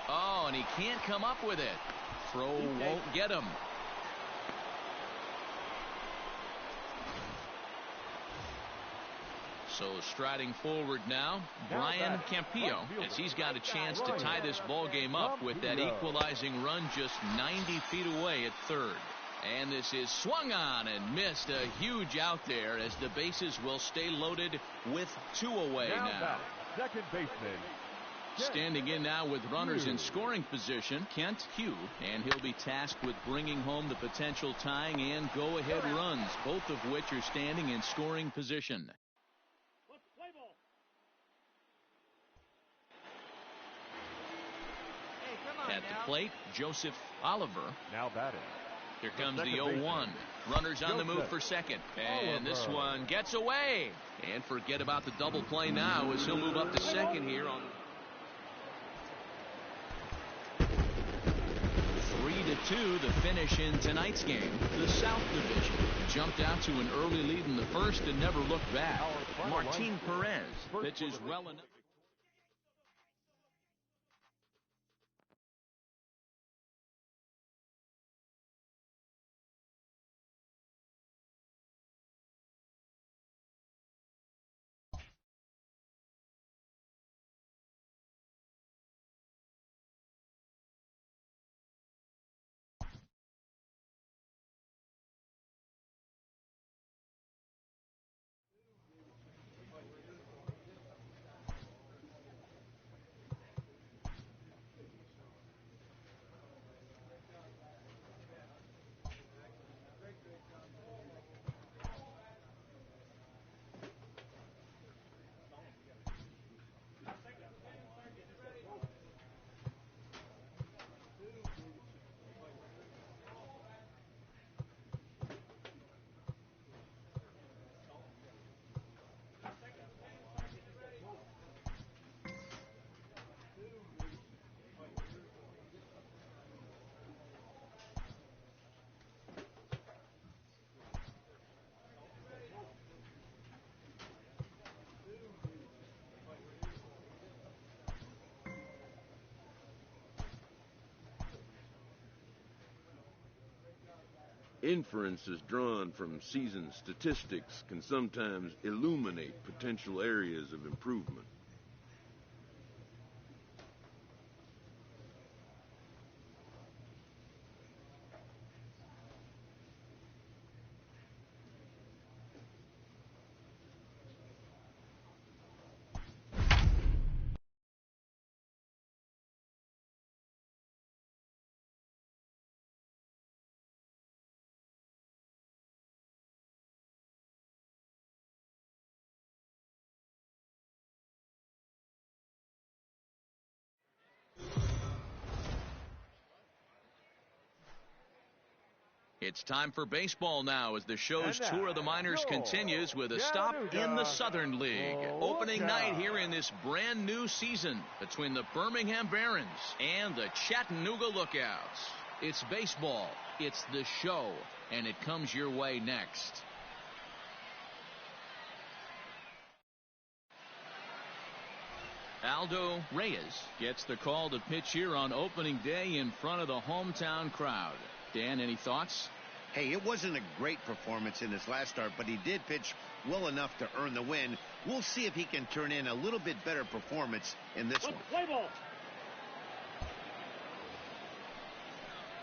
Oh, and he can't come up with it. Throw won't get him. So striding forward now, Brian Campillo, as he's got a chance to tie this ball game up with that equalizing run just 90 feet away at third. And this is swung on and missed. A huge out there as the bases will stay loaded with 2 away now. Second baseman. Standing in now with runners in scoring position, Kent Hugh, and he'll be tasked with bringing home the potential tying and go-ahead runs, both of which are standing in scoring position. At the plate, Joseph Oliver. Now batting. Here comes the 0-1. Runners on the move for second. And this one gets away. And forget about the double play now as he'll move up to second here on 3-2 the finish in tonight's game. The South Division jumped out to an early lead in the first and never looked back. Martin Perez pitches well enough. Inferences drawn from season statistics can sometimes illuminate potential areas of improvement. It's time for baseball now as the show's tour of the minors continues with a stop in the Southern League. Opening night here in this brand new season between the Birmingham Barons and the Chattanooga Lookouts. It's baseball, it's the show, and it comes your way next. Aldo Reyes gets the call to pitch here on opening day in front of the hometown crowd. Dan, any thoughts? Hey, it wasn't a great performance in his last start, but he did pitch well enough to earn the win. We'll see if he can turn in a little bit better performance in this one. Play ball.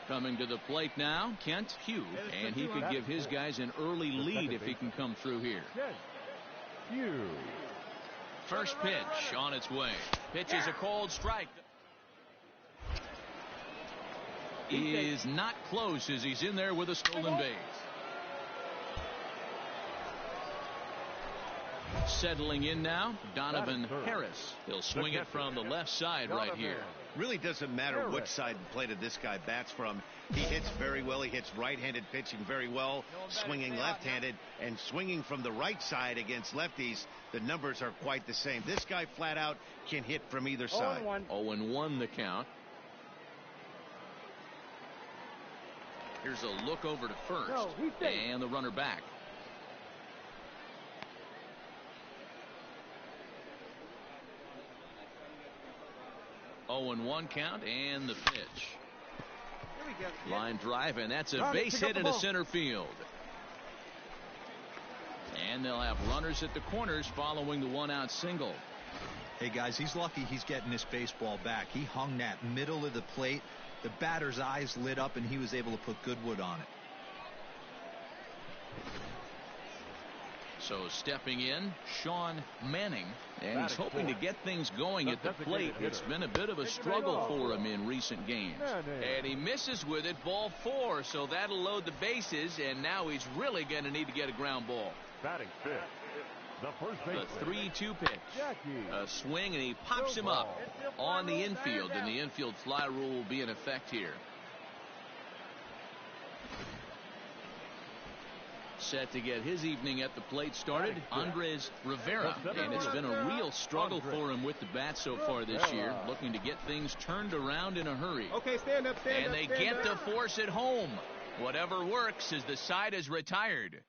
Coming to the plate now, Kent Hugh, and he could give his guys an early lead if he can come through here. First pitch on its way. Pitch is a cold strike. Is not close as he's in there with a stolen base. Settling in now, Donovan Harris. He'll swing it from the left side right here. Really doesn't matter which side of the plate of this guy bats from. He hits very well. He hits right-handed pitching very well, swinging left-handed, and swinging from the right side against lefties. The numbers are quite the same. This guy flat out can hit from either side. 0-1 the count. Here's a look over to first, and the runner back. Oh, and 1 count, and the pitch. Line drive, and that's a base hit into center field. And they'll have runners at the corners following the 1-out single. Hey, guys, he's lucky he's getting this baseball back. He hung that middle of the plate. The batter's eyes lit up, and he was able to put good wood on it. So stepping in, Sean Manning, and he's hoping to get things going at the plate. It's been a bit of a struggle for him in recent games. And he misses with it, ball 4, so that'll load the bases, and now he's really going to need to get a ground ball. Batting fifth, the 3-2 pitch. A swing, and he pops him up on the infield, and the infield fly rule will be in effect here. Set to get his evening at the plate started, Andres Rivera, and it's been a real struggle for him with the bat so far this year, looking to get things turned around in a hurry. Okay, stand up, and they get the force at home. Whatever works as the side is retired.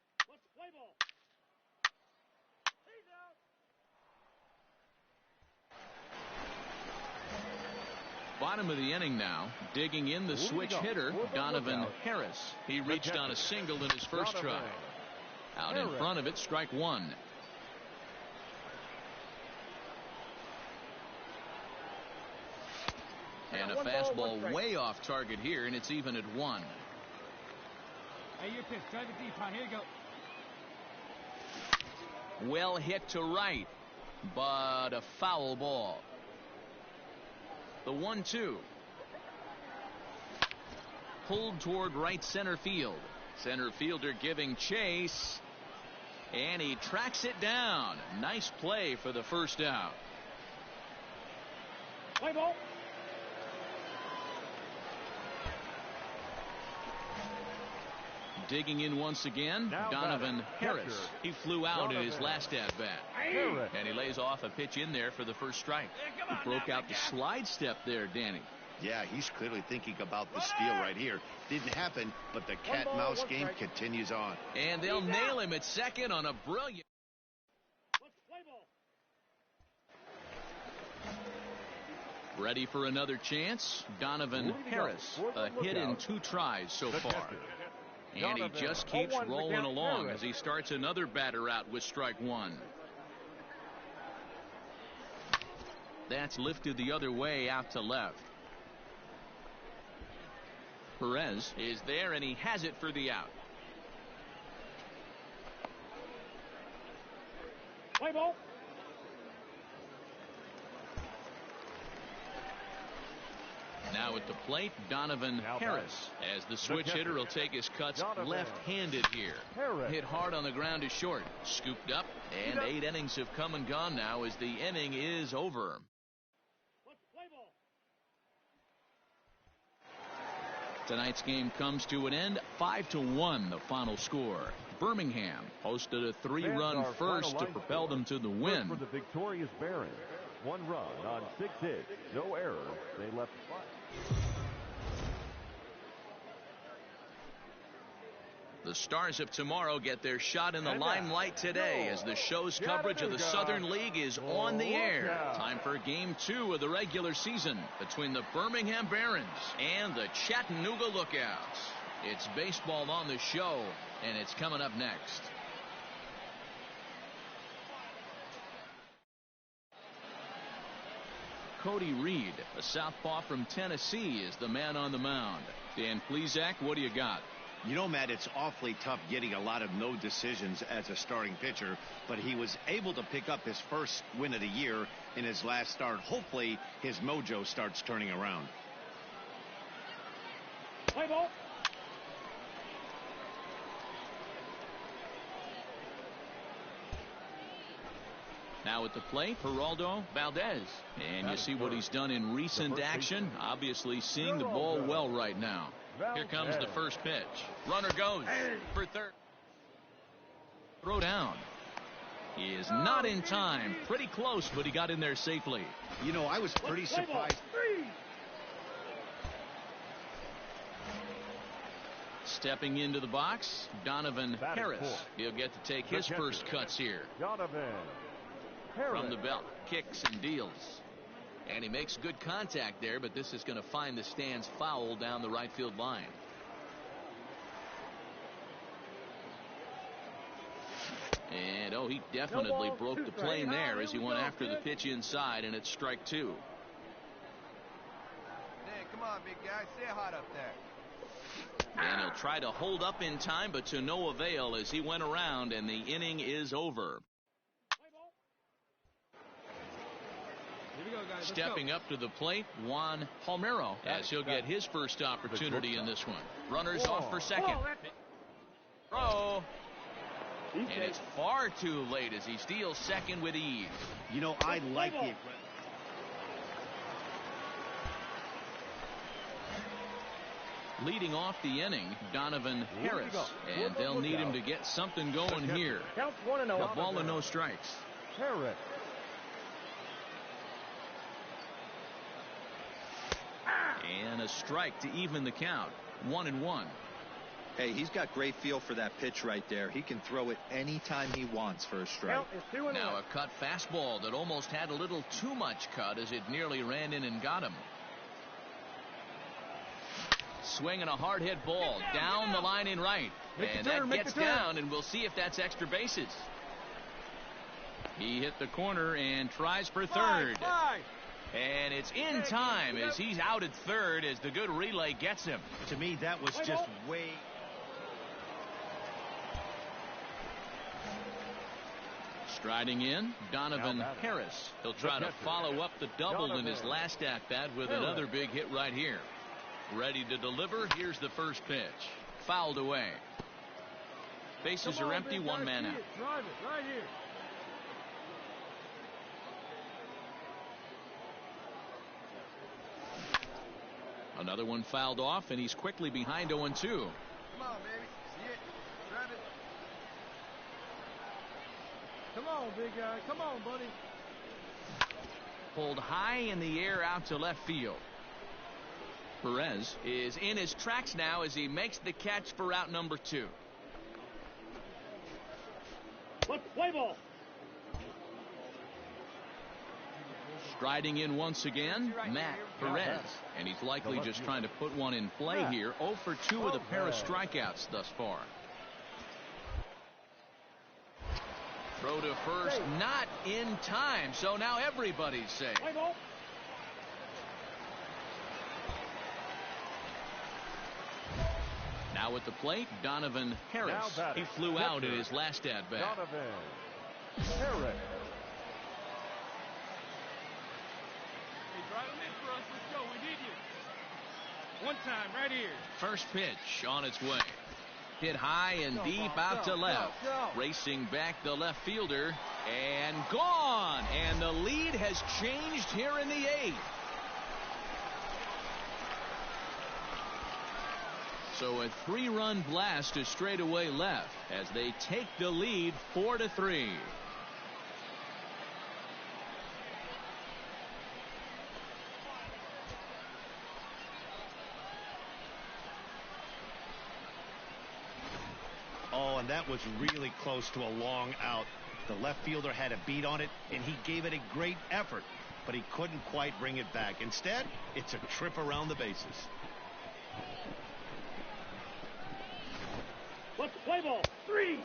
Bottom of the inning now, digging in the switch hitter, Donovan Harris. He reached on a single in his first try. Out in front of it, strike 1. And a fastball way off target here, and it's even at 1. Hey, your pitch. Drive it deep, hon. Here you go. Well hit to right, but a foul ball. The 1-2. Pulled toward right center field. Center fielder giving chase. And he tracks it down. Nice play for the first out. Play ball. Digging in once again, Donovan Harris. He flew out in his last at-bat. And he lays off a pitch in there for the first strike. He broke out the slide step there, Danny. Yeah, he's clearly thinking about the steal right here. Didn't happen, but the cat-and-mouse game continues on. And they'll nail him at second on a brilliant... Ready for another chance? Donovan Harris. A hit in 2 tries so far. And he just keeps rolling along as he starts another batter out with strike one. That's lifted the other way out to left. Perez is there, and he has it for the out. Play ball. Now at the plate, Donovan Harris. As the switch hitter will take his cuts left-handed here. Hit hard on the ground to short. Scooped up, and 8 innings have come and gone now as the inning is over. Tonight's game comes to an end, 5-1 the final score. Birmingham posted a 3-run first to propel them to the win. For the victorious Barons, 1 run on 6 hits, no errors. They left 5. The Stars of tomorrow get their shot in the limelight today as the show's coverage of the Southern League is on the air. Time for Game 2 of the regular season between the Birmingham Barons and the Chattanooga Lookouts. It's baseball on the show, and it's coming up next. Cody Reed, a southpaw from Tennessee, is the man on the mound. Dan Plesac, what do you got? You know, Matt, it's awfully tough getting a lot of no decisions as a starting pitcher, but he was able to pick up his first win of the year in his last start. Hopefully his mojo starts turning around. Play ball. Now at the plate, Geraldo Valdez. And you see what he's done in recent action. Obviously seeing the ball well right now. Here comes the first pitch. Runner goes for third. Throw down. He is not in time. Pretty close, but he got in there safely. You know, I was pretty surprised. Stepping into the box, Donovan Harris. He'll get to take his first cuts here. Donovan From the belt, kicks and deals. And he makes good contact there, but this is going to find the stands foul down the right field line. And he definitely broke the plane there as he went after the pitch inside, and it's strike 2. Hey, come on, big guy. Stay hot up there. And he'll try to hold up in time, but to no avail as he went around, and the inning is over. Stepping up to the plate, Juan Palmero, as he'll get his first opportunity in this one. Runners off for second. Throw. And it's far too late as he steals second with ease. You know, I like the Leading off the inning, Donovan Harris. And they'll need him to get something going here. Counts 1-0. A ball and no strikes. Harris. And a strike to even the count. 1-1. Hey, he's got great feel for that pitch right there. He can throw it anytime he wants for a strike. Now a cut fastball that almost had a little too much cut as it nearly ran in and got him. Swinging a hard hit ball down the line in right. And that gets down, and we'll see if that's extra bases. He hit the corner and tries for third. And it's in time as he's out at third as the good relay gets him. To me, that was just way. Striding in, Donovan Harris. He'll try to follow up the double in his last at-bat with another big hit right here. Ready to deliver. Here's the first pitch. Fouled away. Bases are empty, one man out. Drive it right here. Another one fouled off, and he's quickly behind 0-2. Come on, baby. See it. Drive it. Come on, big guy. Come on, buddy. Pulled high in the air out to left field. Perez is in his tracks now as he makes the catch for out number 2. Let's play ball. Striding in once again, Matt Perez. And he's likely just trying to put one in play here. 0 for 2 with a pair of strikeouts thus far. Throw to first, not in time. So now everybody's safe. Now at the plate, Donovan Harris. He flew out in his last at-bat. Donovan Harris. Hey, drive him in for us. Let's go. We need you. One time, right here. First pitch on its way. Hit high and deep out to left. Racing back the left fielder. And gone. And the lead has changed here in the 8th. So a 3-run blast to straightaway left as they take the lead 4-3. Oh, and that was really close to a long out. The left fielder had a beat on it, and he gave it a great effort, but he couldn't quite bring it back. Instead, it's a trip around the bases. What's the play ball? 3.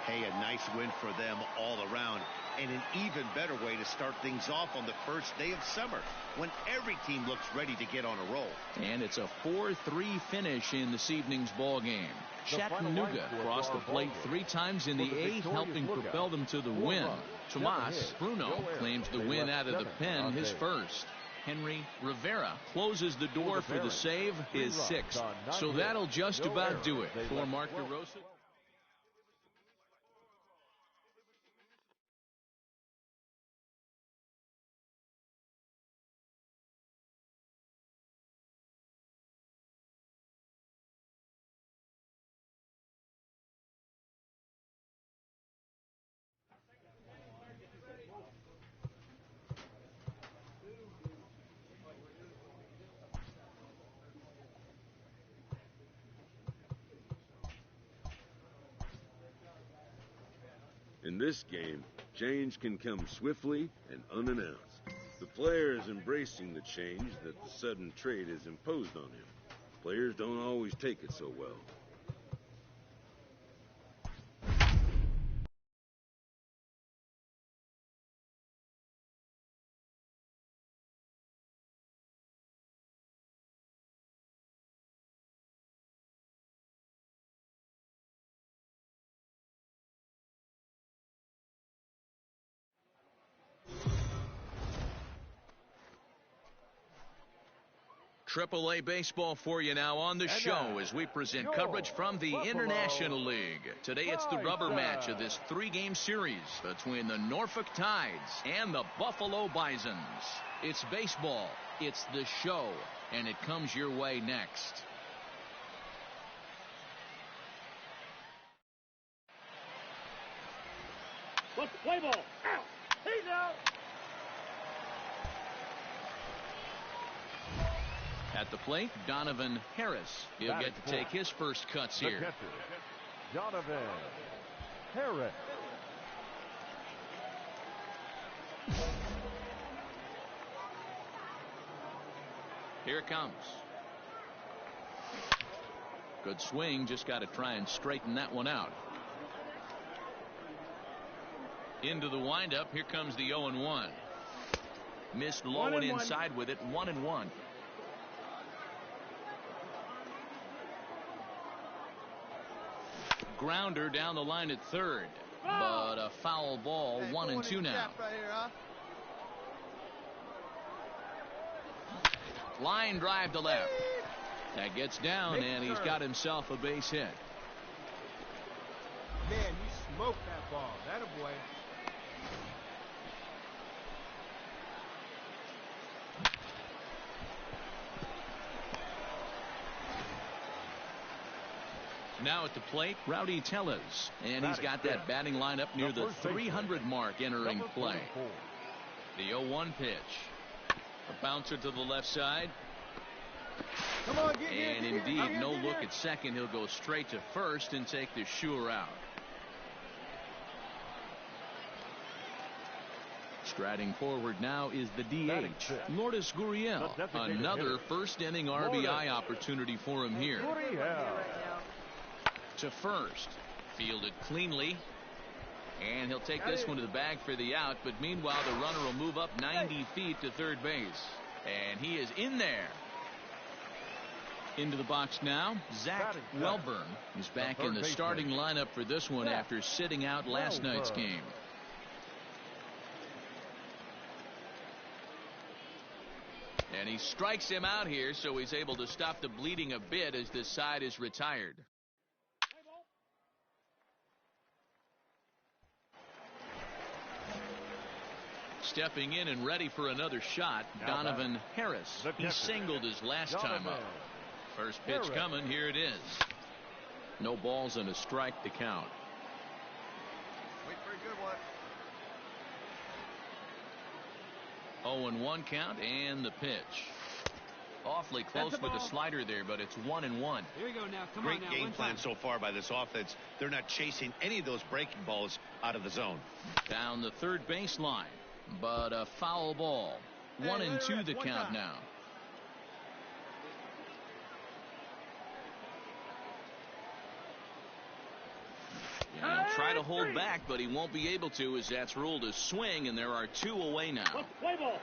Hey, a nice win for them all around, and an even better way to start things off on the first day of summer when every team looks ready to get on a roll. And it's a 4-3 finish in this evening's ball game. Chattanooga crossed the plate 3 times in the 8th, helping propel them to the win. Tomas Bruno claims the win out of the pen, his first. Henry Rivera closes the door for the save, his 6th. So that'll just about do it for Mark DeRosa. In this game, change can come swiftly and unannounced. The player is embracing the change that the sudden trade has imposed on him. Players don't always take it so well. AAA baseball for you now on the show as we present coverage from the International League. Today it's the rubber match of this 3-game series between the Norfolk Tides and the Buffalo Bisons. It's baseball, it's the show, and it comes your way next. What's the play ball? Out. He's out. At the plate, Donovan Harris. He'll get to take his first cuts here. Catcher, Donovan Harris. Here it comes. Good swing, just got to try and straighten that one out. Into the windup, here comes the 0-1. Missed low and inside with it, 1-1. Grounder down the line at third, but a foul ball. 1-2 now. Right here, huh? Line drive to left. That gets down, and he's got himself a base hit. Man, you smoked that ball. That a boy. Now at the plate, Rowdy Tellez, and he's got that batting lineup near the 300 mark entering play. The 0-1 pitch. A bouncer to the left side. Come on, get here, and indeed, no look at second. He'll go straight to first and take the Shure out. Striding forward now is the DH, Lourdes Gurriel. Another first inning RBI opportunity for him here. To first. Fielded cleanly. And he'll take this one to the bag for the out. But meanwhile, the runner will move up 90 feet to third base. And he is in there. Into the box now, Zach Welburn is back in the starting lineup for this one after sitting out last night's game. And he strikes him out here, so he's able to stop the bleeding a bit as this side is retired. Stepping in and ready for another shot, Donovan Harris. He singled his last time up. First pitch coming. Here it is. No balls and a strike to count. Wait for a good one. 0-1 count and the pitch. Awfully close with the slider there, but it's 1-1. Here we go now. Come Great on now. game plan so far by this offense. They're not chasing any of those breaking balls out of the zone. Down the third baseline, but a foul ball. 1-2 the count now. And he'll try to hold back, but he won't be able to, as that's ruled a swing, and there are 2 away now. Play ball.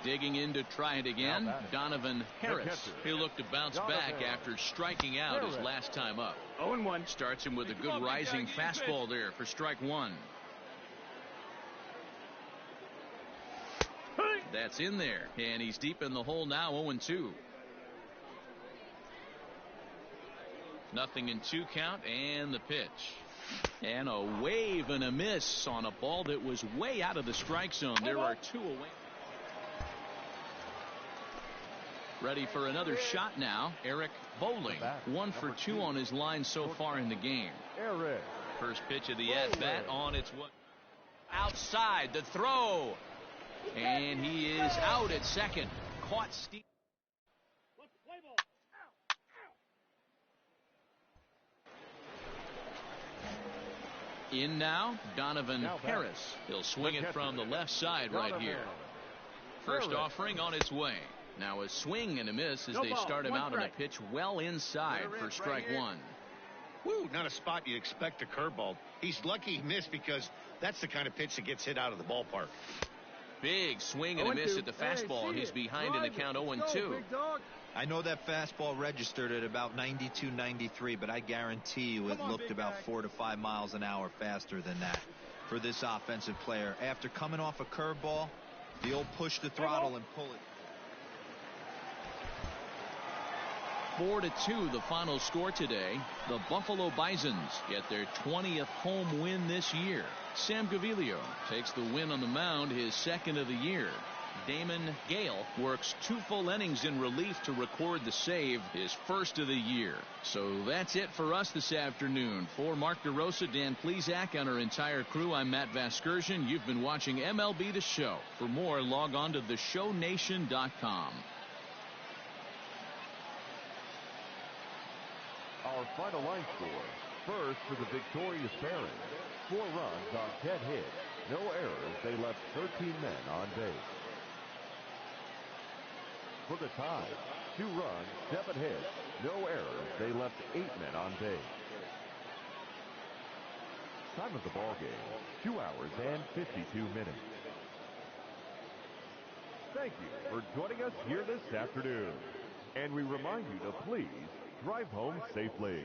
Digging in to try it again, Donovan Harris. He'll look to bounce back after striking out his last time up. 0-1. Starts him with a good rising fastball there for strike one. That's in there, and he's deep in the hole now, 0-2. 0-2 count and the pitch. And a wave and a miss on a ball that was way out of the strike zone. There are 2 away. Ready for another shot now, Eric Bowling. 1 for 2 on his line so far in the game. First pitch of the at-bat on its way. Outside, the throw. And he is out at second. Caught Steve. In now, Donovan Harris. He'll swing it from the left side right here. First offering on its way. Now a swing and a miss as they start him out on a pitch well inside for strike one. Woo, not a spot you'd expect a curveball. He's lucky he missed because that's the kind of pitch that gets hit out of the ballpark. Big swing and a miss at the fastball, and he's behind in the count 0-2. I know that fastball registered at about 92, 93, but I guarantee you it looked about 4 to 5 miles an hour faster than that for this offensive player. After coming off a curveball, the old push the throttle and pull it. 4-2 the final score today. The Buffalo Bisons get their 20th home win this year. Sam Gaviglio takes the win on the mound, his second of the year. Damon Gale works 2 full innings in relief to record the save, his first of the year. So that's it for us this afternoon. For Mark DeRosa, Dan Plesac, and our entire crew, I'm Matt Vasgersian. You've been watching MLB The Show. For more, log on to theshownation.com. Our final line score. First for the victorious Barons. 4 runs on 10 hits. No errors. They left 13 men on base. For the tie, 2 runs, 7 hits. No errors. They left 8 men on base. Time of the ball game, 2 hours and 52 minutes. Thank you for joining us here this afternoon. And we remind you to please drive home safely.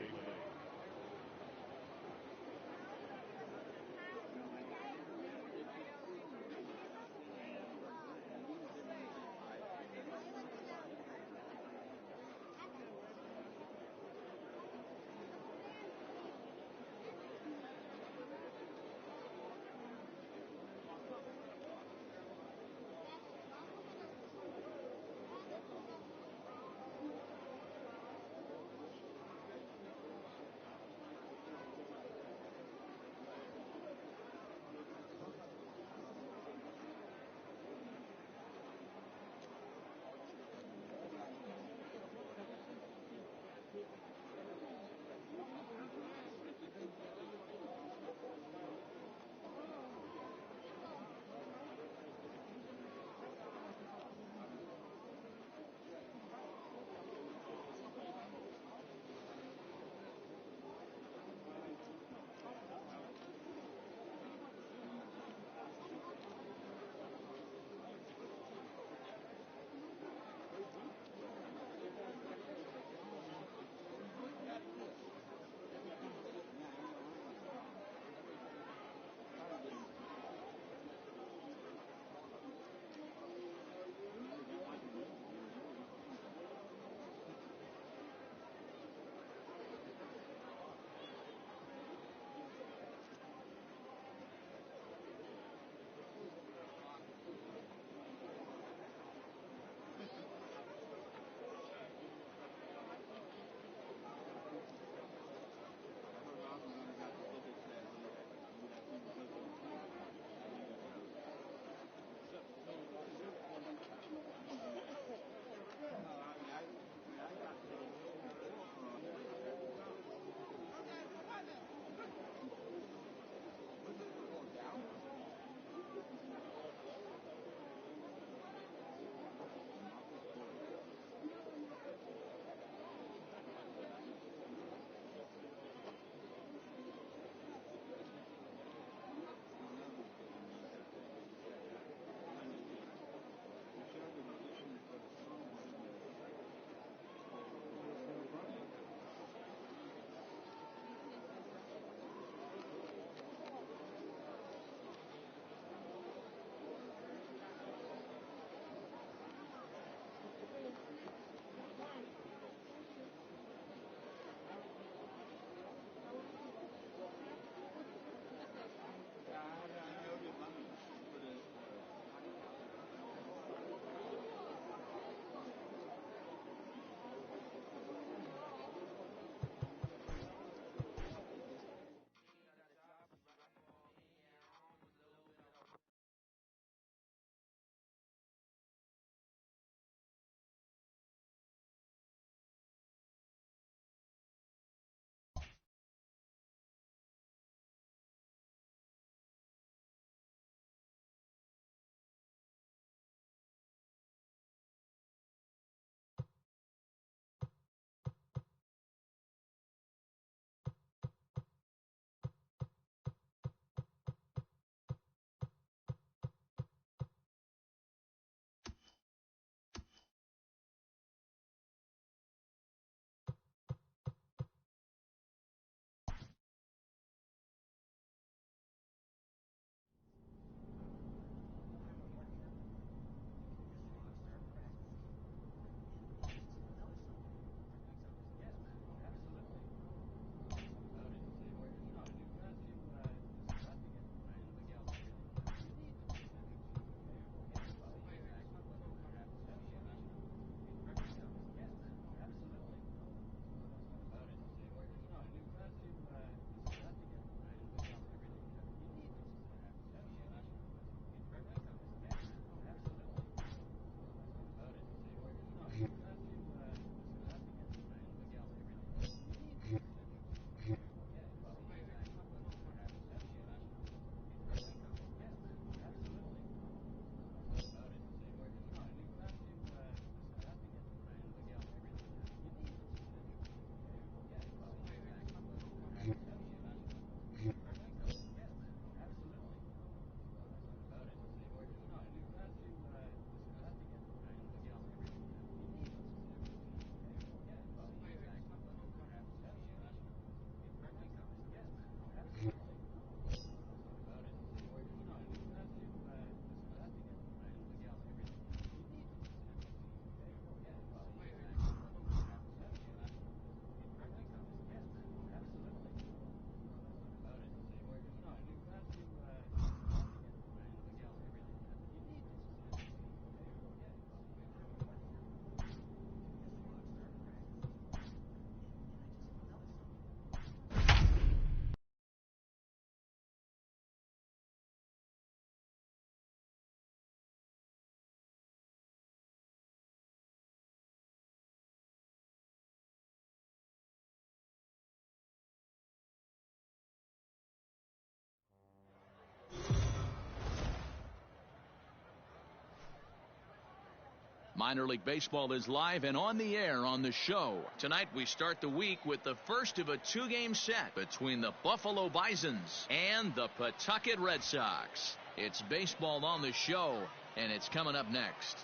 Minor League Baseball is live and on the air on the show. Tonight we start the week with the first of a two-game set between the Buffalo Bisons and the Pawtucket Red Sox. It's baseball on the show, and it's coming up next.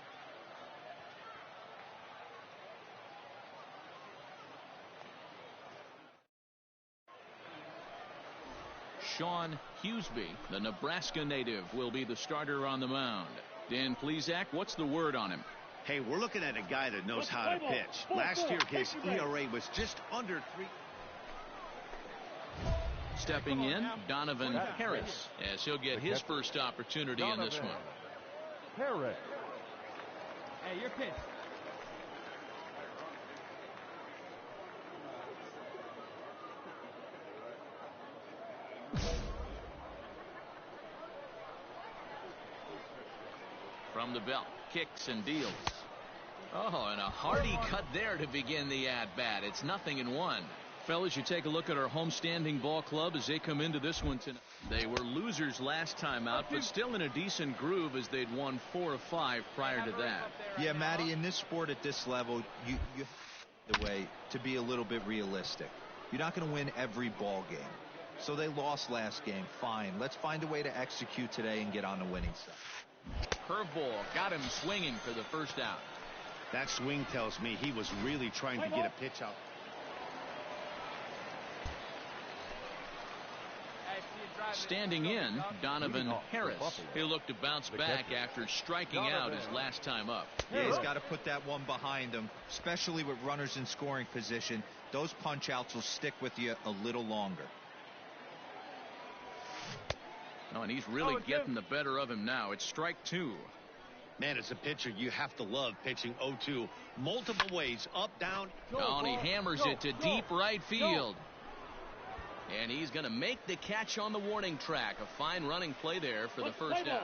Sean Huseby, the Nebraska native, will be the starter on the mound. Dan Plesac, what's the word on him? Hey, we're looking at a guy that knows how to pitch. Last year, his ERA was just under 3. Stepping in, Donovan Harris, as he'll get his first opportunity in this one. Harris. Hey, your pitch. From the belt, kicks and deals. Oh, and a hearty cut there to begin the at-bat. It's 0-1. Fellas, you take a look at our homestanding ball club as they come into this one tonight. They were losers last time out, but still in a decent groove as they'd won 4 of 5 prior to that. Yeah, Matty, in this sport at this level, you have the way to be a little bit realistic. You're not going to win every ball game. So they lost last game. Fine. Let's find a way to execute today and get on the winning side. Curveball got him swinging for the first out. That swing tells me he was really trying to get a pitch out. Standing in, Donovan Harris. He'll look to bounce back after striking out his last time up. Yeah, he's got to put that one behind him, especially with runners in scoring position. Those punch-outs will stick with you a little longer. Oh, and he's really getting the better of him now. It's strike 2. Man, as a pitcher, you have to love pitching 0-2 multiple ways, up, down. Oh, and he hammers it to deep right field. And he's going to make the catch on the warning track. A fine running play there for the first out.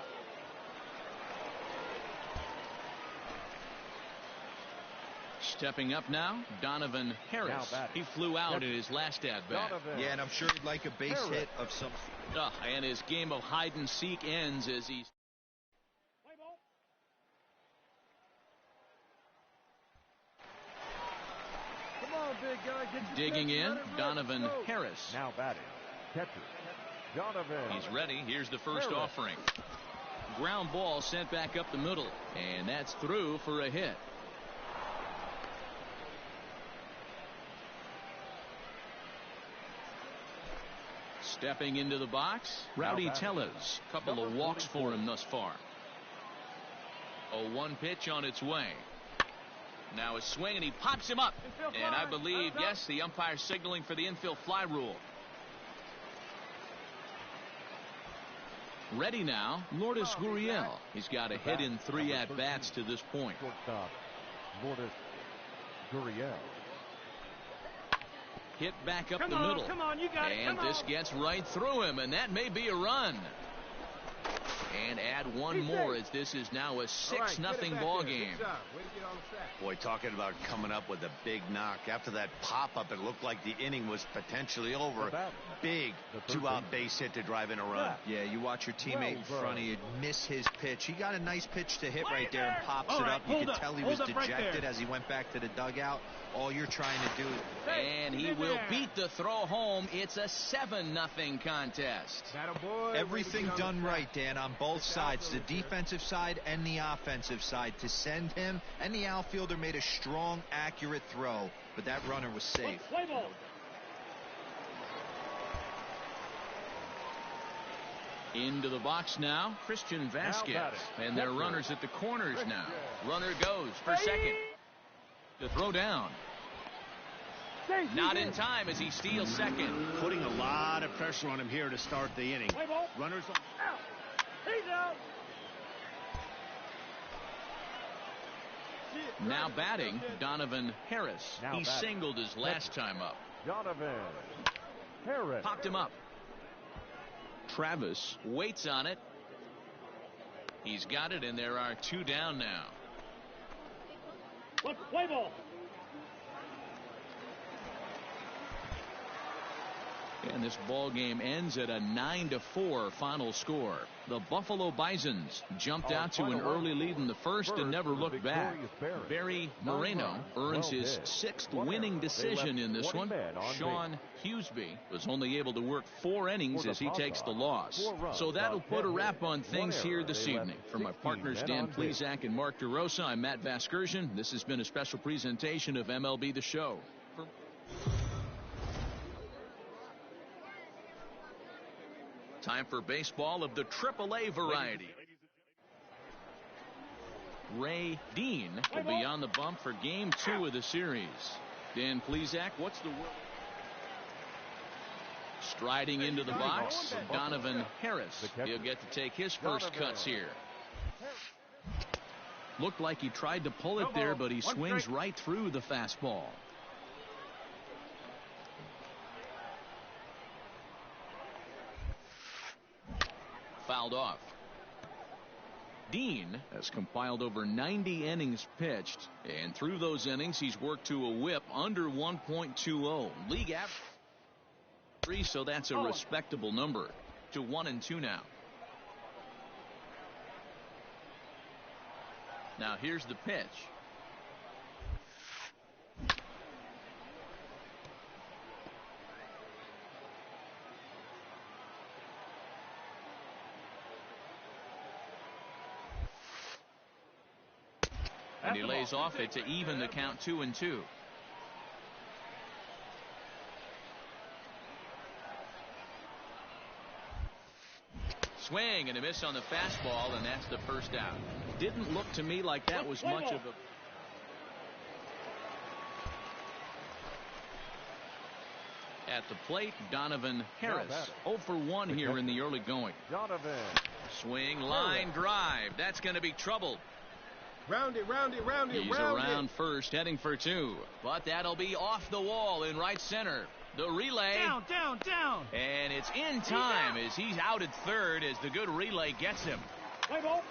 Stepping up now, Donovan Harris. He flew out in his last at-bat. Yeah, and I'm sure he'd like a base hit of some. And his game of hide-and-seek ends as he's... Come on, big guy. Get digging in, Donovan Harris. Now batting, catcher, Donovan. He's ready. Here's the first offering. Ground ball sent back up the middle, and that's through for a hit. Stepping into the box, Rowdy Tellez. Couple of walks for him thus far. 0-1 pitch on its way. Now a swing, and he pops him up. And I believe, yes, the umpire signaling for the infield fly rule. Ready now, Lourdes Gurriel. He's got a hit in 3 at-bats to this point. Shortstop, Lourdes Gurriel. Hit back up the middle. Come on, you got it. And this gets right through him, and that may be a run. And add one more as this is now a 6-0 ball game. Boy, talking about coming up with a big knock. After that pop-up, it looked like the inning was potentially over. Big 2-out base hit to drive in a run. Yeah, you watch your teammate in front of you miss his pitch. He got a nice pitch to hit right there and pops it up. You could tell he was dejected as he went back to the dugout. All you're trying to do is... And he will beat the throw home. It's a 7-0 contest. Everything done right, Dan, on both sides, the defensive side and the offensive side. To send him and the outfielder made a strong, accurate throw, but that runner was safe. Into the box now, Christian Vasquez. And they're runners at the corners now. Runner goes for second. The throw down. Not in time as he steals second. Putting a lot of pressure on him here to start the inning. Runners on. Out. He's out. Now batting, Donovan Harris. He singled his last time up. Donovan Harris. Popped him up. Travis waits on it. He's got it, and there are 2 down now. Let's play ball. And this ball game ends at a 9-4 final score. The Buffalo Bisons jumped out to an early lead in the first and never looked back. Barry Moreno earns his 6th winning decision in this one. Sean Hughesby was only able to work 4 innings as he takes the loss. So that'll put a wrap on things here this evening. For my partners Dan Plesac and Mark DeRosa, I'm Matt Vasgersian. This has been a special presentation of MLB The Show. Time for baseball of the AAA variety. Ray Dean will be on the bump for Game 2 of the series. Dan Plesac, what's the word? Striding into the box, Donovan Harris. He'll get to take his first cuts here. Looked like he tried to pull it there, but he swings right through the fastball. Fouled off. Dean has compiled over 90 innings pitched, and through those innings he's worked to a whip under 1.20. League average, so that's a respectable number. To 1-2 now. Now here's the pitch. And he lays off it to even the count 2-2. Swing and a miss on the fastball, and that's the first out. Didn't look to me like that was much of a... At the plate, Donovan Harris. 0 for 1 here in the early going. Donovan. Swing, line, drive. That's going to be trouble. Round it, round it, round it, He's around first, heading for 2. But that'll be off the wall in right center. The relay. Down, down, down. And it's in time as he's out at third as the good relay gets him. Play ball.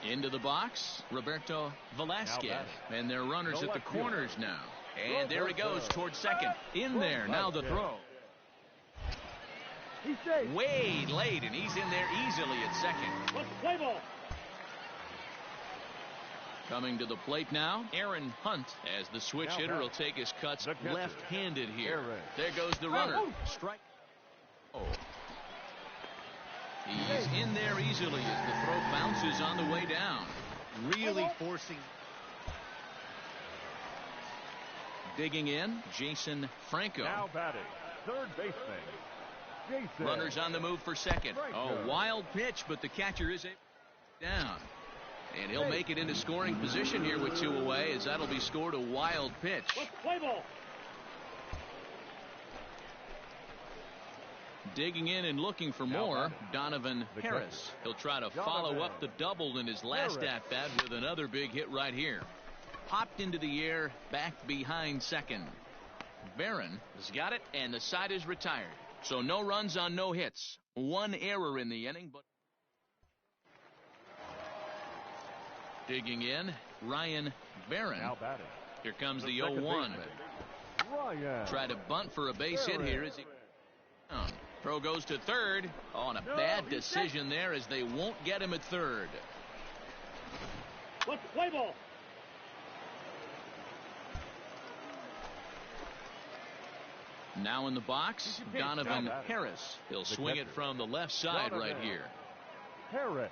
Into the box, Roberto Velasquez. And they're runners at the corners now. And there he goes towards second. In there, now the throw. He's safe. Way late, and he's in there easily at second. Let's play ball. Coming to the plate now, Aaron Hunt, as the switch hitter will take his cuts left-handed here. There goes the runner. Strike. Oh. He's in there easily as the throw bounces on the way down. Really forcing. Digging in, Jason Franco. Now batting, third baseman, Jason. Runners on the move for second. Oh, wild pitch, but the catcher is down. And he'll make it into scoring position here with 2 away, as that'll be scored a wild pitch. Let's play ball. Digging in and looking for more, Donovan Harris. He'll try to follow up the double in his last at-bat with another big hit right here. Popped into the air, back behind second. Barron has got it, and the side is retired. So no runs on no hits. 1 error in the inning, but digging in, Ryan Barron. Here comes the 0-1. Try to bunt for a base hit here as he... Throw goes to third. On a bad decision there as they won't get him at third. Let's play ball. Now in the box, Donovan Harris. He'll swing it from the left side right here. Harris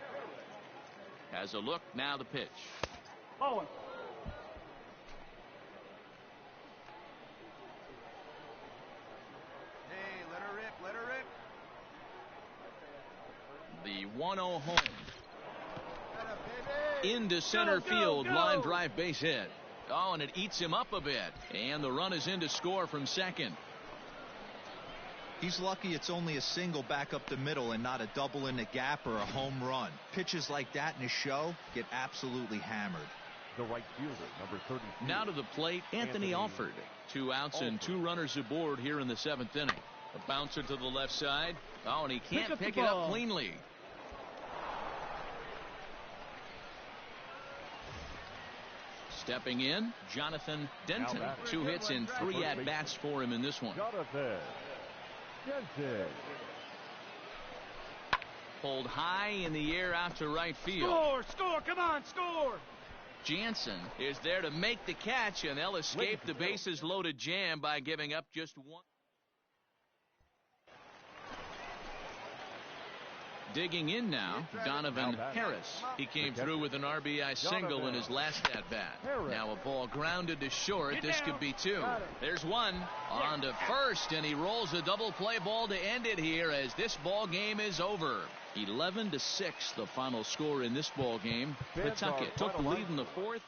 has a look. Now the pitch. Oh. Hey, let her rip, let her rip. The 1-0 home. Into center field, line drive base hit. Oh, and it eats him up a bit. And the run is in to score from second. He's lucky it's only a single back up the middle and not a double in the gap or a home run. Pitches like that in a show get absolutely hammered. The right fielder, number 30. Now to the plate, Anthony Alford. 2 outs and 2 runners aboard here in the 7th inning. A bouncer to the left side. Oh, and he can't pick it up cleanly. Stepping in, Jonathan Denton. 2 hits and 3 at-bats for him in this one. Jonathan Denton. Pulled high in the air out to right field. Score, score, come on, score. Jansen is there to make the catch, and they'll escape the bases-loaded jam by giving up just 1. Digging in now, Donovan Harris. He came through with an RBI single in his last at-bat. Now a ball grounded to short. This could be 2. There's 1 on to first, and he rolls a double play ball to end it here as this ball game is over. 11-6, the final score in this ball game. Pawtucket took the lead in the 4th.